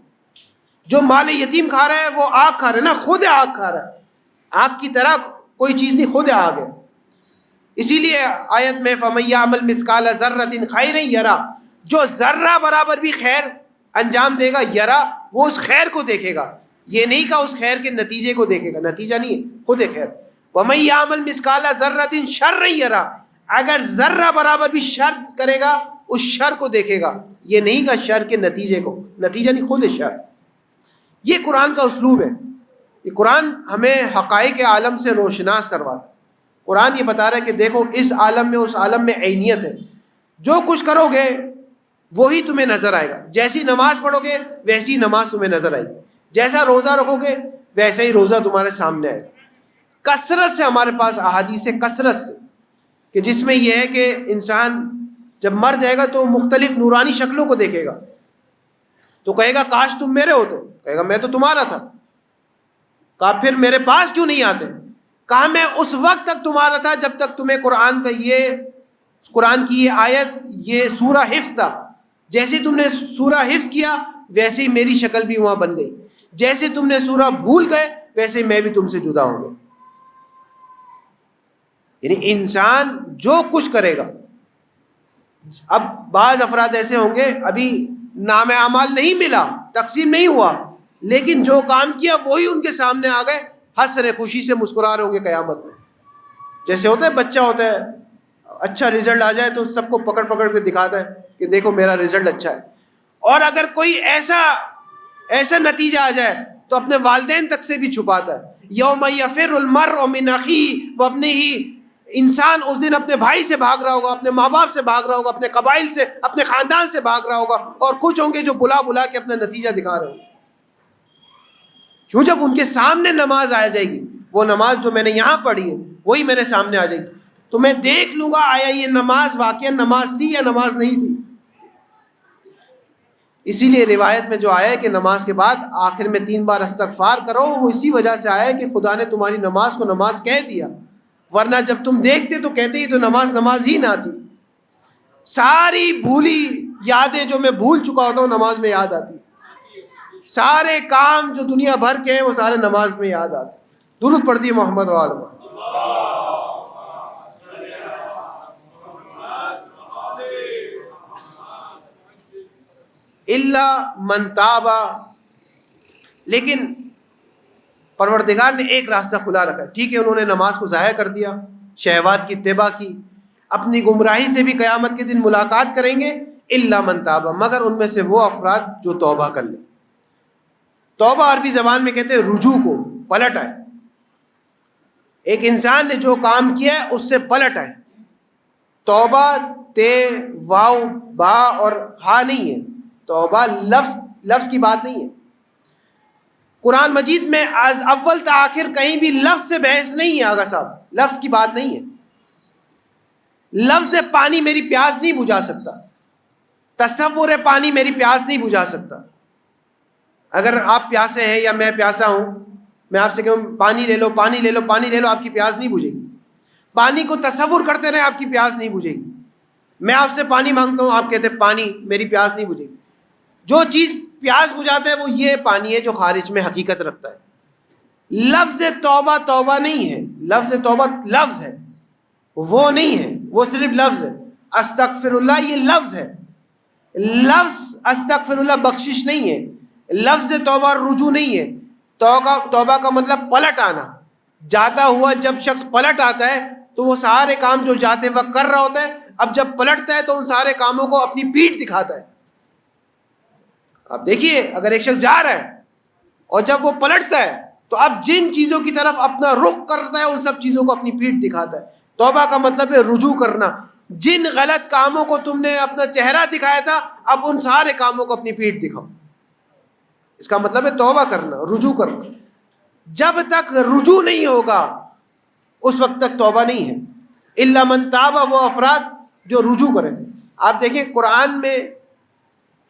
جو مال یتیم کھا رہا ہے وہ آگ کھا رہا ہے، نہ خود آگ کھا رہا ہے۔ آگ کی طرح کوئی چیز نہیں، خود آگ ہے۔ اسی لیے آیت میں فَمَن يَعْمَلْ مِثْقَالَ ذَرَّةٍ خَيْرًا يَرَهُ، جو ذرہ برابر بھی خیر انجام دے گا، یرا، وہ اس خیر کو دیکھے گا۔ یہ نہیں کہا اس خیر کے نتیجے کو دیکھے گا، نتیجہ نہیں ہے، خود خیر۔ وَمَن يَعْمَلْ مِثْقَالَ ذَرَّةٍ شَرًّا يَرَهُ، اگر ذرہ برابر بھی شر کرے گا اس شر کو دیکھے گا۔ یہ نہیں کہا شر کے نتیجے کو، نتیجہ نہیں، خود شر۔ یہ قرآن کا اسلوب ہے۔ یہ قرآن ہمیں حقائق عالم سے روشناس کرواتا ہے۔ قرآن یہ بتا رہا ہے کہ دیکھو اس عالم میں، اس عالم میں عینیت ہے، جو کچھ کرو گے وہی تمہیں نظر آئے گا۔ جیسی نماز پڑھو گے ویسی نماز تمہیں نظر آئے گی، جیسا روزہ رکھو گے ویسا ہی روزہ تمہارے سامنے آئے گا۔ کثرت سے ہمارے پاس احادیث ہے، کثرت سے، کہ جس میں یہ ہے کہ انسان جب مر جائے گا تو مختلف نورانی شکلوں کو دیکھے گا، تو کہے گا کاش تم میرے ہوتے، کہے گا میں تو تمہارا تھا۔ کہا پھر میرے پاس کیوں نہیں آتے؟ کہا میں اس وقت تک تمہارا تھا جب تک تمہیں قرآن کی یہ آیت، یہ سورہ حفظ تھا۔ جیسے تم نے سورہ حفظ کیا ویسے ہی میری شکل بھی وہاں بن گئی، جیسے تم نے سورہ بھول گئے ویسے میں بھی تم سے جدا ہو گیا۔ یعنی انسان جو کچھ کرے گا، اب بعض افراد ایسے ہوں گے ابھی نام اعمال نہیں ملا، تقسیم نہیں ہوا، لیکن جو کام کیا وہی ان کے سامنے آ گئے، ہنس رہے، خوشی سے مسکرا رہے ہوں گے قیامت میں۔ جیسے ہوتا ہے بچہ ہوتا ہے، اچھا رزلٹ آ جائے تو سب کو پکڑ پکڑ کے دکھاتا ہے کہ دیکھو میرا رزلٹ اچھا ہے، اور اگر کوئی ایسا نتیجہ آ جائے تو اپنے والدین تک سے بھی چھپاتا ہے۔ یوم یفر المرء من اخیہ وابنہ، انسان اس دن اپنے بھائی سے بھاگ رہا ہوگا، اپنے ماں باپ سے بھاگ رہا ہوگا، اپنے قبائل سے، اپنے خاندان سے بھاگ رہا ہوگا، اور کچھ ہوں گے جو بلا بلا کے اپنا نتیجہ دکھا رہے ہوں گے۔ کیوں؟ جب ان کے سامنے نماز آ جائے گی، وہ نماز جو میں نے یہاں پڑھی ہے وہی میرے سامنے آ جائے گی، تو میں دیکھ لوں گا آیا یہ نماز واقعا نماز تھی یا نماز نہیں تھی۔ اسی لیے روایت میں جو آیا ہے کہ نماز کے بعد آخر میں 3 بار استغفار کرو، وہ اسی وجہ سے آیا ہے کہ خدا نے تمہاری نماز کو نماز کہہ دیا، ورنہ جب تم دیکھتے تو کہتے ہی تو نماز ہی نہ تھی۔ ساری بھولی یادیں جو میں بھول چکا ہوتا ہوں نماز میں یاد آتی. سارے کام جو دنیا بھر کے ہیں وہ سارے نماز میں یاد آتے. درود پڑھ دیے محمد و آل محمد. اللہ من تابا، لیکن پروردگار نے ایک راستہ کھلا رکھا ہے. ٹھیک ہے انہوں نے نماز کو ضائع کر دیا، شہوات کی اتباع کی، اپنی گمراہی سے بھی قیامت کے دن ملاقات کریں گے. اللہ من تابا، مگر ان میں سے وہ افراد جو توبہ کر لیں. توبہ عربی زبان میں کہتے ہیں رجوع کو، پلٹ آئے. ایک انسان نے جو کام کیا ہے اس سے پلٹ آئے. توبہ تے واو با اور ہا نہیں ہے. توبہ لفظ کی بات نہیں ہے. قرآن مجید میں از اول تا آخر کہیں بھی لفظ سے بحث نہیں ہے. آغا صاحب لفظ کی بات نہیں ہے. لفظ پانی میری پیاس نہیں بجھا سکتا، تصور پانی میری پیاس نہیں بجھا سکتا. اگر آپ پیاسے ہیں یا میں پیاسا ہوں، میں آپ سے کہوں پانی لے لو پانی لے لو پانی لے لو، آپ کی پیاس نہیں بجھے گی. پانی کو تصور کرتے رہے آپ کی پیاس نہیں بجھے گی. میں آپ سے پانی مانگتا ہوں، آپ کہتے ہیں پانی، میری پیاس نہیں بجھے گی. جو چیز پیاس بجھاتا ہے وہ یہ پانی ہے جو خارج میں حقیقت رکھتا ہے. لفظ توبہ توبہ نہیں ہے. لفظ توبہ لفظ ہے، وہ نہیں ہے، وہ صرف لفظ ہے. استغفر اللہ یہ لفظ ہے. لفظ استغفر اللہ بخشش نہیں ہے. لفظ توبہ رجوع نہیں ہے. توبہ کا مطلب پلٹ آنا. جاتا ہوا جب شخص پلٹ آتا ہے تو وہ سارے کام جو جاتے وقت کر رہا ہوتا ہے، اب جب پلٹتا ہے تو ان سارے کاموں کو اپنی پیٹھ دکھاتا ہے. اب دیکھیے اگر ایک شخص جا رہا ہے اور جب وہ پلٹتا ہے تو اب جن چیزوں کی طرف اپنا رخ کرتا ہے ان سب چیزوں کو اپنی پیٹھ دکھاتا ہے. توبہ کا مطلب ہے رجوع کرنا. جن غلط کاموں کو تم نے اپنا چہرہ دکھایا تھا اب ان سارے کاموں کو اپنی پیٹھ دکھاؤ. اس کا مطلب ہے توبہ کرنا، رجوع کرنا. جب تک رجوع نہیں ہوگا اس وقت تک توبہ نہیں ہے. الا من تاب، وہ افراد جو رجوع کریں. آپ دیکھیں قرآن میں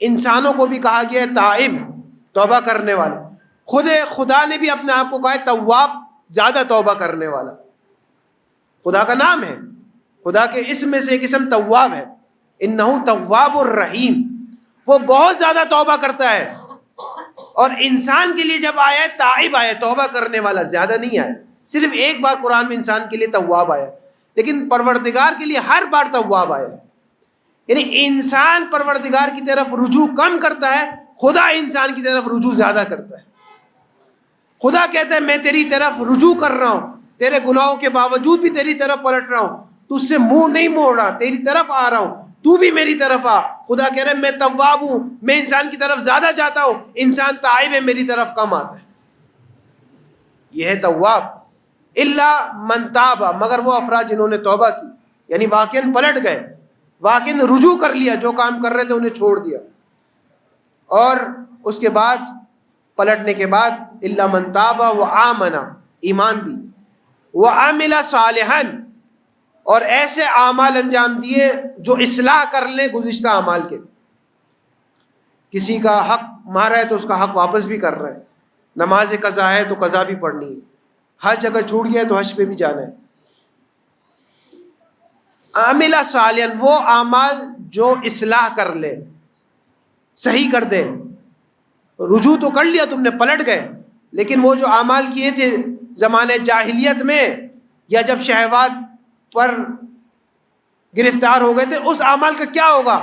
انسانوں کو بھی کہا گیا ہے تائب، توبہ کرنے والے. خدا نے بھی اپنے آپ کو کہا ہے تواب، زیادہ توبہ کرنے والا. خدا کا نام ہے، خدا کے اسم میں سے ایک اسم تواب ہے. انہو تواب الرحیم، وہ بہت زیادہ توبہ کرتا ہے. اور انسان کے لیے جب آیا تائب آیا، توبہ کرنے والا زیادہ نہیں آیا. صرف ایک بار قرآن میں انسان کے لیے تواب آیا، لیکن پروردگار کے لیے ہر بار تواب آیا. یعنی انسان پروردگار کی طرف رجوع کم کرتا ہے، خدا انسان کی طرف رجوع زیادہ کرتا ہے. خدا کہتا ہے میں تیری طرف رجوع کر رہا ہوں، تیرے گناہوں کے باوجود بھی تیری طرف پلٹ رہا ہوں، تجھ سے منہ نہیں موڑ رہا، تیری طرف آ رہا ہوں، تو بھی میری طرف آ. خدا کہہ رہا ہے میں تواب ہوں، میں انسان کی طرف زیادہ جاتا ہوں، انسان تائب ہے، میری طرف کم آتا ہے. یہ ہے تواب. الا من تاب، مگر وہ افراد جنہوں نے توبہ کی، یعنی واقعاً پلٹ گئے، واقعاً رجوع کر لیا، جو کام کر رہے تھے انہیں چھوڑ دیا. اور اس کے بعد پلٹنے کے بعد الا من تاب وآمن، ایمان بھی، وعمل صالحا، اور ایسے اعمال انجام دیے جو اصلاح کر لیں گزشتہ اعمال کے. کسی کا حق مارا ہے تو اس کا حق واپس بھی کر رہا ہے، نماز قضا ہے تو قضا بھی پڑھنی ہے، حج اگر چھوٹ گیا ہے تو حج پہ بھی جانا ہے. عامل صالحا، وہ اعمال جو اصلاح کر لے، صحیح کر دے. رجوع تو کر لیا تم نے، پلٹ گئے، لیکن وہ جو اعمال کیے تھے زمانے جاہلیت میں یا جب شہوات پر گرفتار ہو گئے تھے، اس اعمال کا کیا ہوگا؟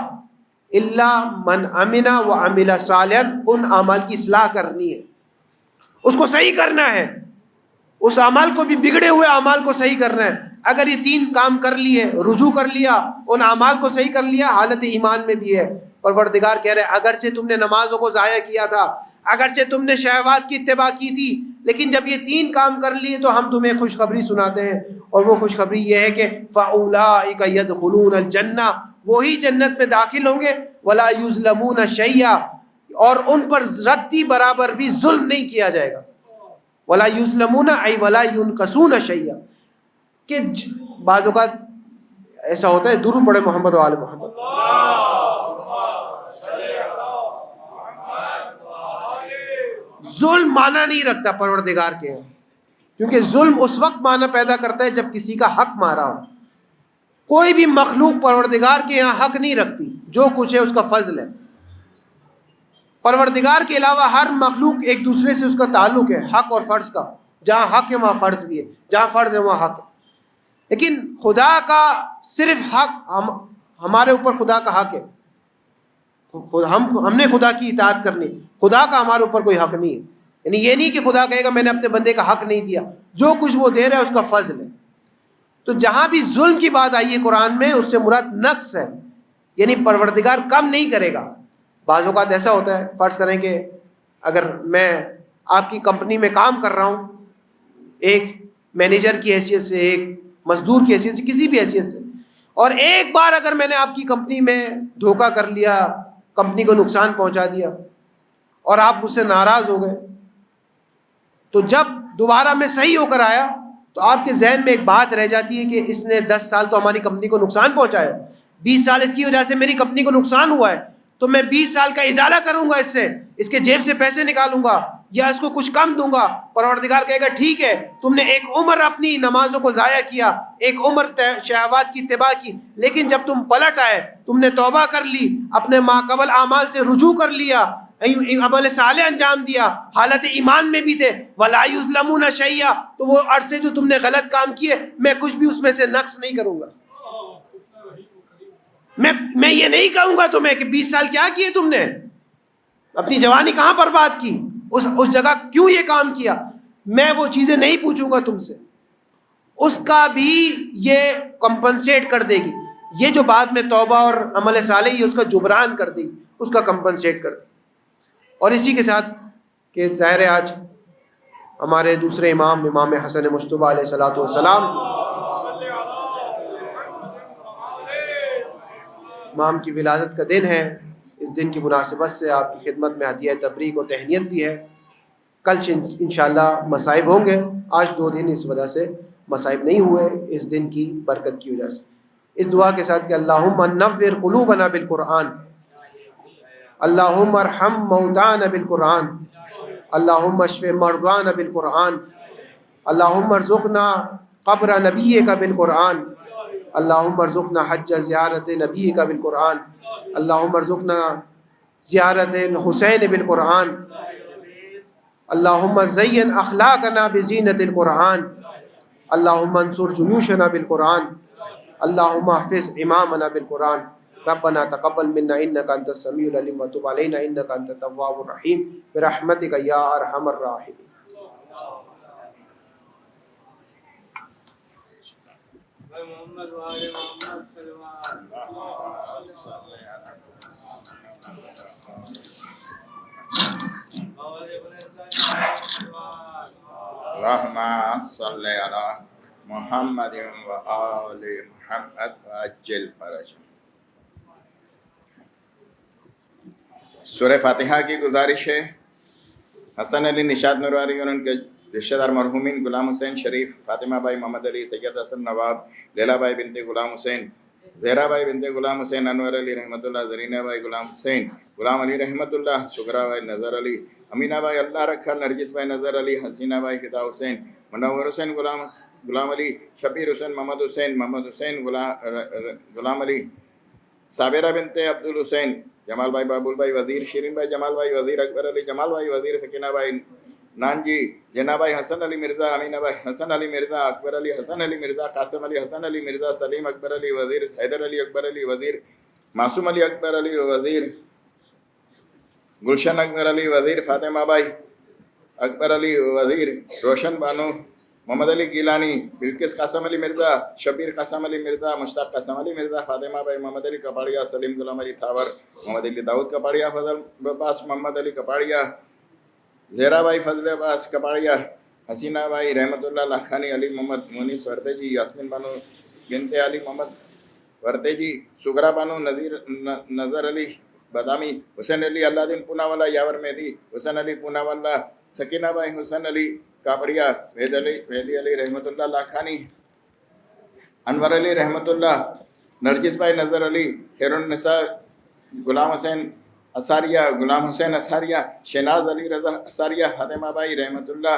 الا من امن وعمل صالحا، ان اعمال کی اصلاح کرنی ہے، اس کو صحیح کرنا ہے. اس اعمال کو بھی، بگڑے ہوئے اعمال کو صحیح کرنا ہے. اگر یہ 3 کام کر لیے، رجوع کر لیا، ان اعمال کو صحیح کر لیا، حالت ایمان میں بھی ہے. پروردگار کہہ رہے اگرچہ تم نے نمازوں کو ضائع کیا تھا، اگرچہ تم نے شہوات کی اتباع کی تھی، لیکن جب یہ 3 کام کر لیے تو ہم تمہیں خوشخبری سناتے ہیں. اور وہ خوشخبری یہ ہے کہ فَأُولَٰئِكَ يَدْخُلُونَ الْجَنَّةَ، وہی جنت میں داخل ہوں گے. وَلَا يُظْلَمُونَ شَيْئًا، اور ان پر رتی برابر بھی ظلم نہیں کیا جائے گا. وَلَا يُظْلَمُونَ أَيْ وَلَا يُنْقَصُونَ شَيْئًا، کہ بعض اوقات ایسا ہوتا ہے. درود پڑھے محمد و آل محمد. ظلم معنی نہیں رکھتا پروردگار کے، کیونکہ ظلم اس وقت معنی پیدا کرتا ہے جب کسی کا حق مارا ہو. کوئی بھی مخلوق پروردگار کے یہاں حق نہیں رکھتی، جو کچھ ہے اس کا فضل ہے۔ پروردگار کے علاوہ ہر مخلوق ایک دوسرے سے اس کا تعلق ہے، حق اور فرض کا۔ جہاں حق ہے وہاں فرض بھی ہے، جہاں فرض ہے وہاں حق ہے۔ لیکن خدا کا صرف حق ہمارے اوپر خدا کا حق ہے، ہم نے خدا کی اطاعت کرنی، خدا کا ہمارے اوپر کوئی حق نہیں ہے۔ یعنی یہ نہیں کہ خدا کہے گا میں نے اپنے بندے کا حق نہیں دیا، جو کچھ وہ دے رہا ہے اس کا فضل ہے۔ تو جہاں بھی ظلم کی بات آئی ہے قرآن میں، اس سے مراد نقص ہے، یعنی پروردگار کم نہیں کرے گا۔ بعض اوقات ایسا ہوتا ہے، فرض کریں کہ اگر میں آپ کی کمپنی میں کام کر رہا ہوں، ایک مینیجر کی حیثیت سے، ایک مزدور کی حیثیت سے، کسی بھی حیثیت سے، اور ایک بار اگر میں نے آپ کی کمپنی میں دھوکہ کر لیا، کمپنی کو نقصان پہنچا دیا اور آپ مجھ سے ناراض ہو گئے، تو جب دوبارہ میں صحیح ہو کر آیا تو آپ کے ذہن میں ایک بات رہ جاتی ہے کہ اس نے 10 سال تو ہماری کمپنی کو نقصان پہنچایا، 20 سال اس کی وجہ سے میری کمپنی کو نقصان ہوا ہے، تو میں 20 سال کا ازالہ کروں گا، اس سے اس کے جیب سے پیسے نکالوں گا یا اس کو کچھ کم دوں گا۔ پروردگار کہے گا ٹھیک ہے، تم نے ایک عمر اپنی نمازوں کو ضائع کیا، ایک عمر شہوات کی اتباع کی، لیکن جب تم پلٹ آئے، تم نے توبہ کر لی، اپنے ماقبل اعمال سے رجوع کر لیا، عمل صالح انجام دیا، حالت ایمان میں بھی تھے، وَلَا يُظْلَمُونَ شَيْئًا، تو وہ عرصے جو تم نے غلط کام کیے میں کچھ بھی اس میں سے نقص نہیں کروں گا۔ میں یہ نہیں کہوں گا تمہیں کہ 20 سال کیا کیے تم نے، اپنی جوانی کہاں برباد کی، اس جگہ کیوں یہ کام کیا، میں وہ چیزیں نہیں پوچھوں گا تم سے، اس کا بھی یہ کمپنسیٹ کر دے گی۔ یہ جو بعد میں توبہ اور عمل صالح اس کا جبران کر دے گی، اس کا کمپنسیٹ کر دے گی۔ اور اسی کے ساتھ کہ ظاہر ہے آج ہمارے دوسرے امام حسن مجتبیٰ علیہ الصلوۃ والسلام امام کی ولادت کا دن ہے۔ اس دن کی مناسبت سے آپ کی خدمت میں ہدیہ تبریک و تہنیت بھی ہے۔ کل انشاءاللہ مصائب ہوں گے، آج 2 دن اس وجہ سے مصائب نہیں ہوئے، اس دن کی برکت کی وجہ سے۔ اس دعا کے ساتھ کہ اللہم نور قلوبنا بالقرآن، اللہم ارحم موتانا بالقرآن، اللہم اشف مرضانا بالقرآن، اللہم ارزقنا قبر نبیک بالقرآن، اللہم ارزقنا حج زیارت نبیک بالقرآن، اللہم ارزقنا زیارت حسین بالقرآن، اللہم زین اخلاقنا بزینت القرآن، اللہم انصر جیوشنا بالقرآن، اللہم احفظ امامنا بالقرآن۔ ربنا تقبل منا انك انت السميع العليم وتب علينا انك انت التواب الرحيم برحمتك يا ارحم الراحمين۔ اللهم صل على محمد وآل محمد وعجل فرجهم۔ سورہ فاتحہ کی گزارش ہے۔ حسن علی نشاد نرواری اور ان کے رشتہ دار مرحومین غلام حسین شریف، فاطمہ بھائی محمد علی، سید حسن نواب، لیلا بھائی بنت غلام حسین، زہرا بھائی بنت غلام حسین، انور علی رحمۃ اللہ، زرینہ بھائی غلام حسین، غلام علی رحمۃ اللہ، سغرا بھائی نظر علی، امینہ بھائی اللہ رکھا، نرجس بھائی نظر علی، حسینہ بھائی فدا حسین، منور حسین غلام علی، شبیر حسین محمد حسین غلام علی، صابرہ بنت عبد الحسین، جمال بھائی بابول بھائی وزیر، شیرین بھائی جمال بھائی وزیر، اکبر علی جمال بھائی وزیر، سکینہ بھائی نانجی، جنا بھائی حسن علی مرزا، امینہ بھائی حسن علی مرزا، اکبر علی حسن علی مرزا، قاسم علی حسن علی مرزا، سلیم اکبر علی وزیر، حیدر علی اکبر علی وزیر، معصوم علی اکبر علی وزیر، گلشن اکبر علی وزیر، فاطمہ بھائی اکبر علی وزیر، روشن بانو، محمد علی گیلانی، بلکس قاسم علی مرزا، شبیر قاسم علی مرزا، مشتاق قاسم علی مرزا، فاطمہ بھائی محمد علی کپاڑیا، سلیم غلام علی تھاور، محمد علی داؤد کپاڑیا، فضل عباس محمد علی کپاڑیا، زہرا بھائی فضل عباس کپاڑیا، حسینہ بھائی رحمۃ اللہ لاکھانی، علی محمد مونس ورتیجی، یاسمین بانو بنت علی محمد ورتیجی، سغرا بانو نظر علی بادامی، حسین علی اللہ دین پونا والا، یاور مہدی حسین علی پونا والا، سکینہ بھائی حسین علی کاپڑیا، ویدی علی رحمۃ اللہ لاکھانی، انور علی رحمۃ اللہ، نرجس بھائی نظر علی، خیر النساء غلام حسین اساریہ، شہناز علی رضا اساریہ، فاطمہ بھائی رحمۃ اللہ،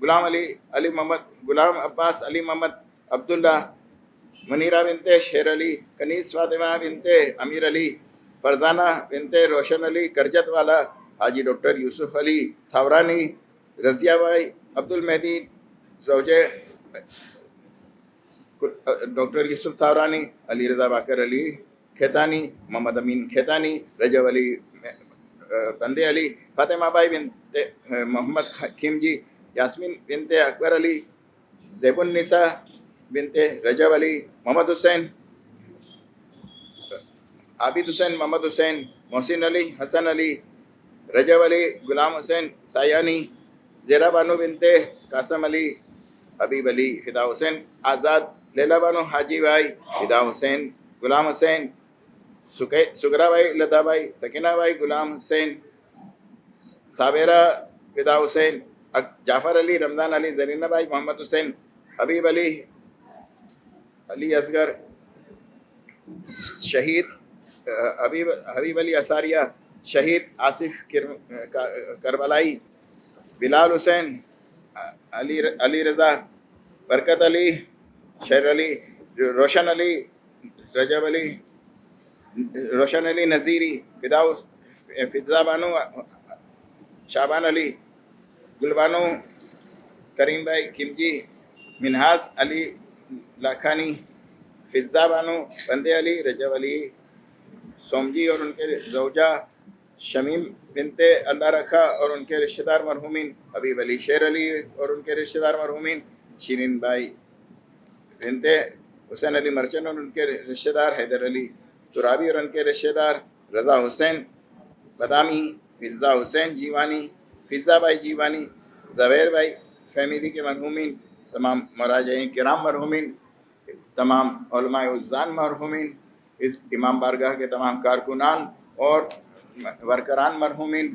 غلام علی علی محمد غلام عباس علی محمد عبداللہ منیرہ بنت شیر علی کنیز فاطمہ بنت امیر علی فرزانہ بنت روشن علی کرجت والا حاجی ڈاکٹر یوسف علی تھاورانی رضیہ بھائی عبد المہدی زوجہ ڈاکٹر یوسف تھاورانی علی رضا باقر علی کھیتانی محمد امین کھیتانی رجب علی بندے علی فاطمہ بائی بنت محمد حکیم جی یاسمین بنت اکبر علی زیب النساء بنت رجب علی محمد حسین عابد حسین محمد حسین محسن علی حسن علی رجب علی غلام حسین سایانی زیرہ بانو بنت قاسم علی حبیب علی فدا حسین آزاد لیلا بانو حاجی بھائی فدا حسین غلام حسین سگرا بھائی لتا بھائی سکینہ بھائی غلام حسین صابرہ فدا حسین جعفر علی رمضان علی زرینہ بھائی محمد حسین حبیب علی علی اصغر شہید حبیب علی اساریہ شہید آصف کربلائی بلال حسین علی رضا برکت علی شیر علی روشن علی رجب علی روشن علی نذیری فضا بانو شابان علی گلبانو کریم بھائی کمجی منہاز علی لاکھانی فضا بانو بندے علی رجب علی سومجی اور ان کے زوجہ شمیم بنت اللہ رکھا اور ان کے رشتہ دار مرحومین حبیب علی شیر علی اور ان کے رشتہ دار مرحومین شیرین بھائی بنت حسین علی مرچن اور ان کے رشتہ دار حیدر علی ترابی اور ان کے رشتہ دار رضا حسین بدامی فضا حسین جیوانی فضا بھائی جیوانی زبیر بھائی فیملی کے مرحومین تمام مراجعین کرام مرحومین تمام علماء الزان مرحومین اس امام بارگاہ کے تمام کارکنان اور ورکران مرحومین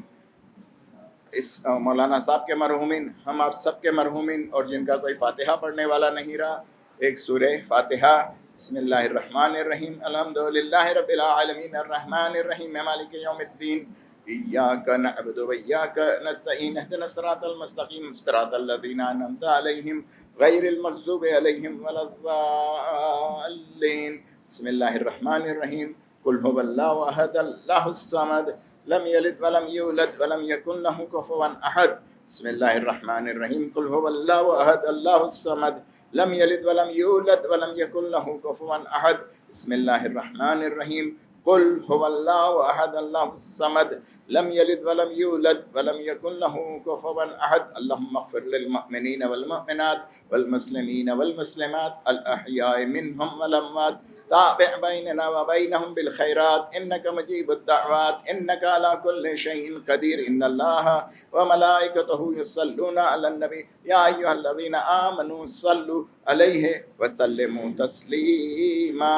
اس مولانا صاحب کے مرحومین ہم آپ سب کے مرحومین اور جن کا کوئی فاتحہ پڑھنے والا نہیں رہا ایک سورہ فاتحہ بسم اللہ الرحمن الرحیم الحمدللہ رب العالمین الرحمن الرحیم مالک یوم الدین ایاک نعبد و ایاک نستعین اهدنا الصراط المستقیم صراط الذین انعمت علیہم غیر المغضوب علیہم ولا الضالین بسم اللہ الرحمن الرحیم قل هو اللہ احد اللہ الصمد لم یلد ولم یولد ولم یکن له کفوا احد بسم اللہ الرحمن الرحیم قل هو اللہ احد اللہ الصمد لم یلد ولم یولد ولم یکن له کفوا احد بسم اللہ الرحمن الرحیم قل هو اللہ احد اللہ الصمد لم یلد ولم یولد ولم یکن له کفوا احد اللهم اغفر للمؤمنین والمؤمنات والمسلمین والمسلمات الاحیاء منهم والاموات تابع بيننا وبينهم بالخيرات إنك مجيب الدعوات إنك على كل شيء قدير إن الله وملائكته يصلون على النبي يا أيها الذين آمنوا صلوا عليه وسلموا تسليما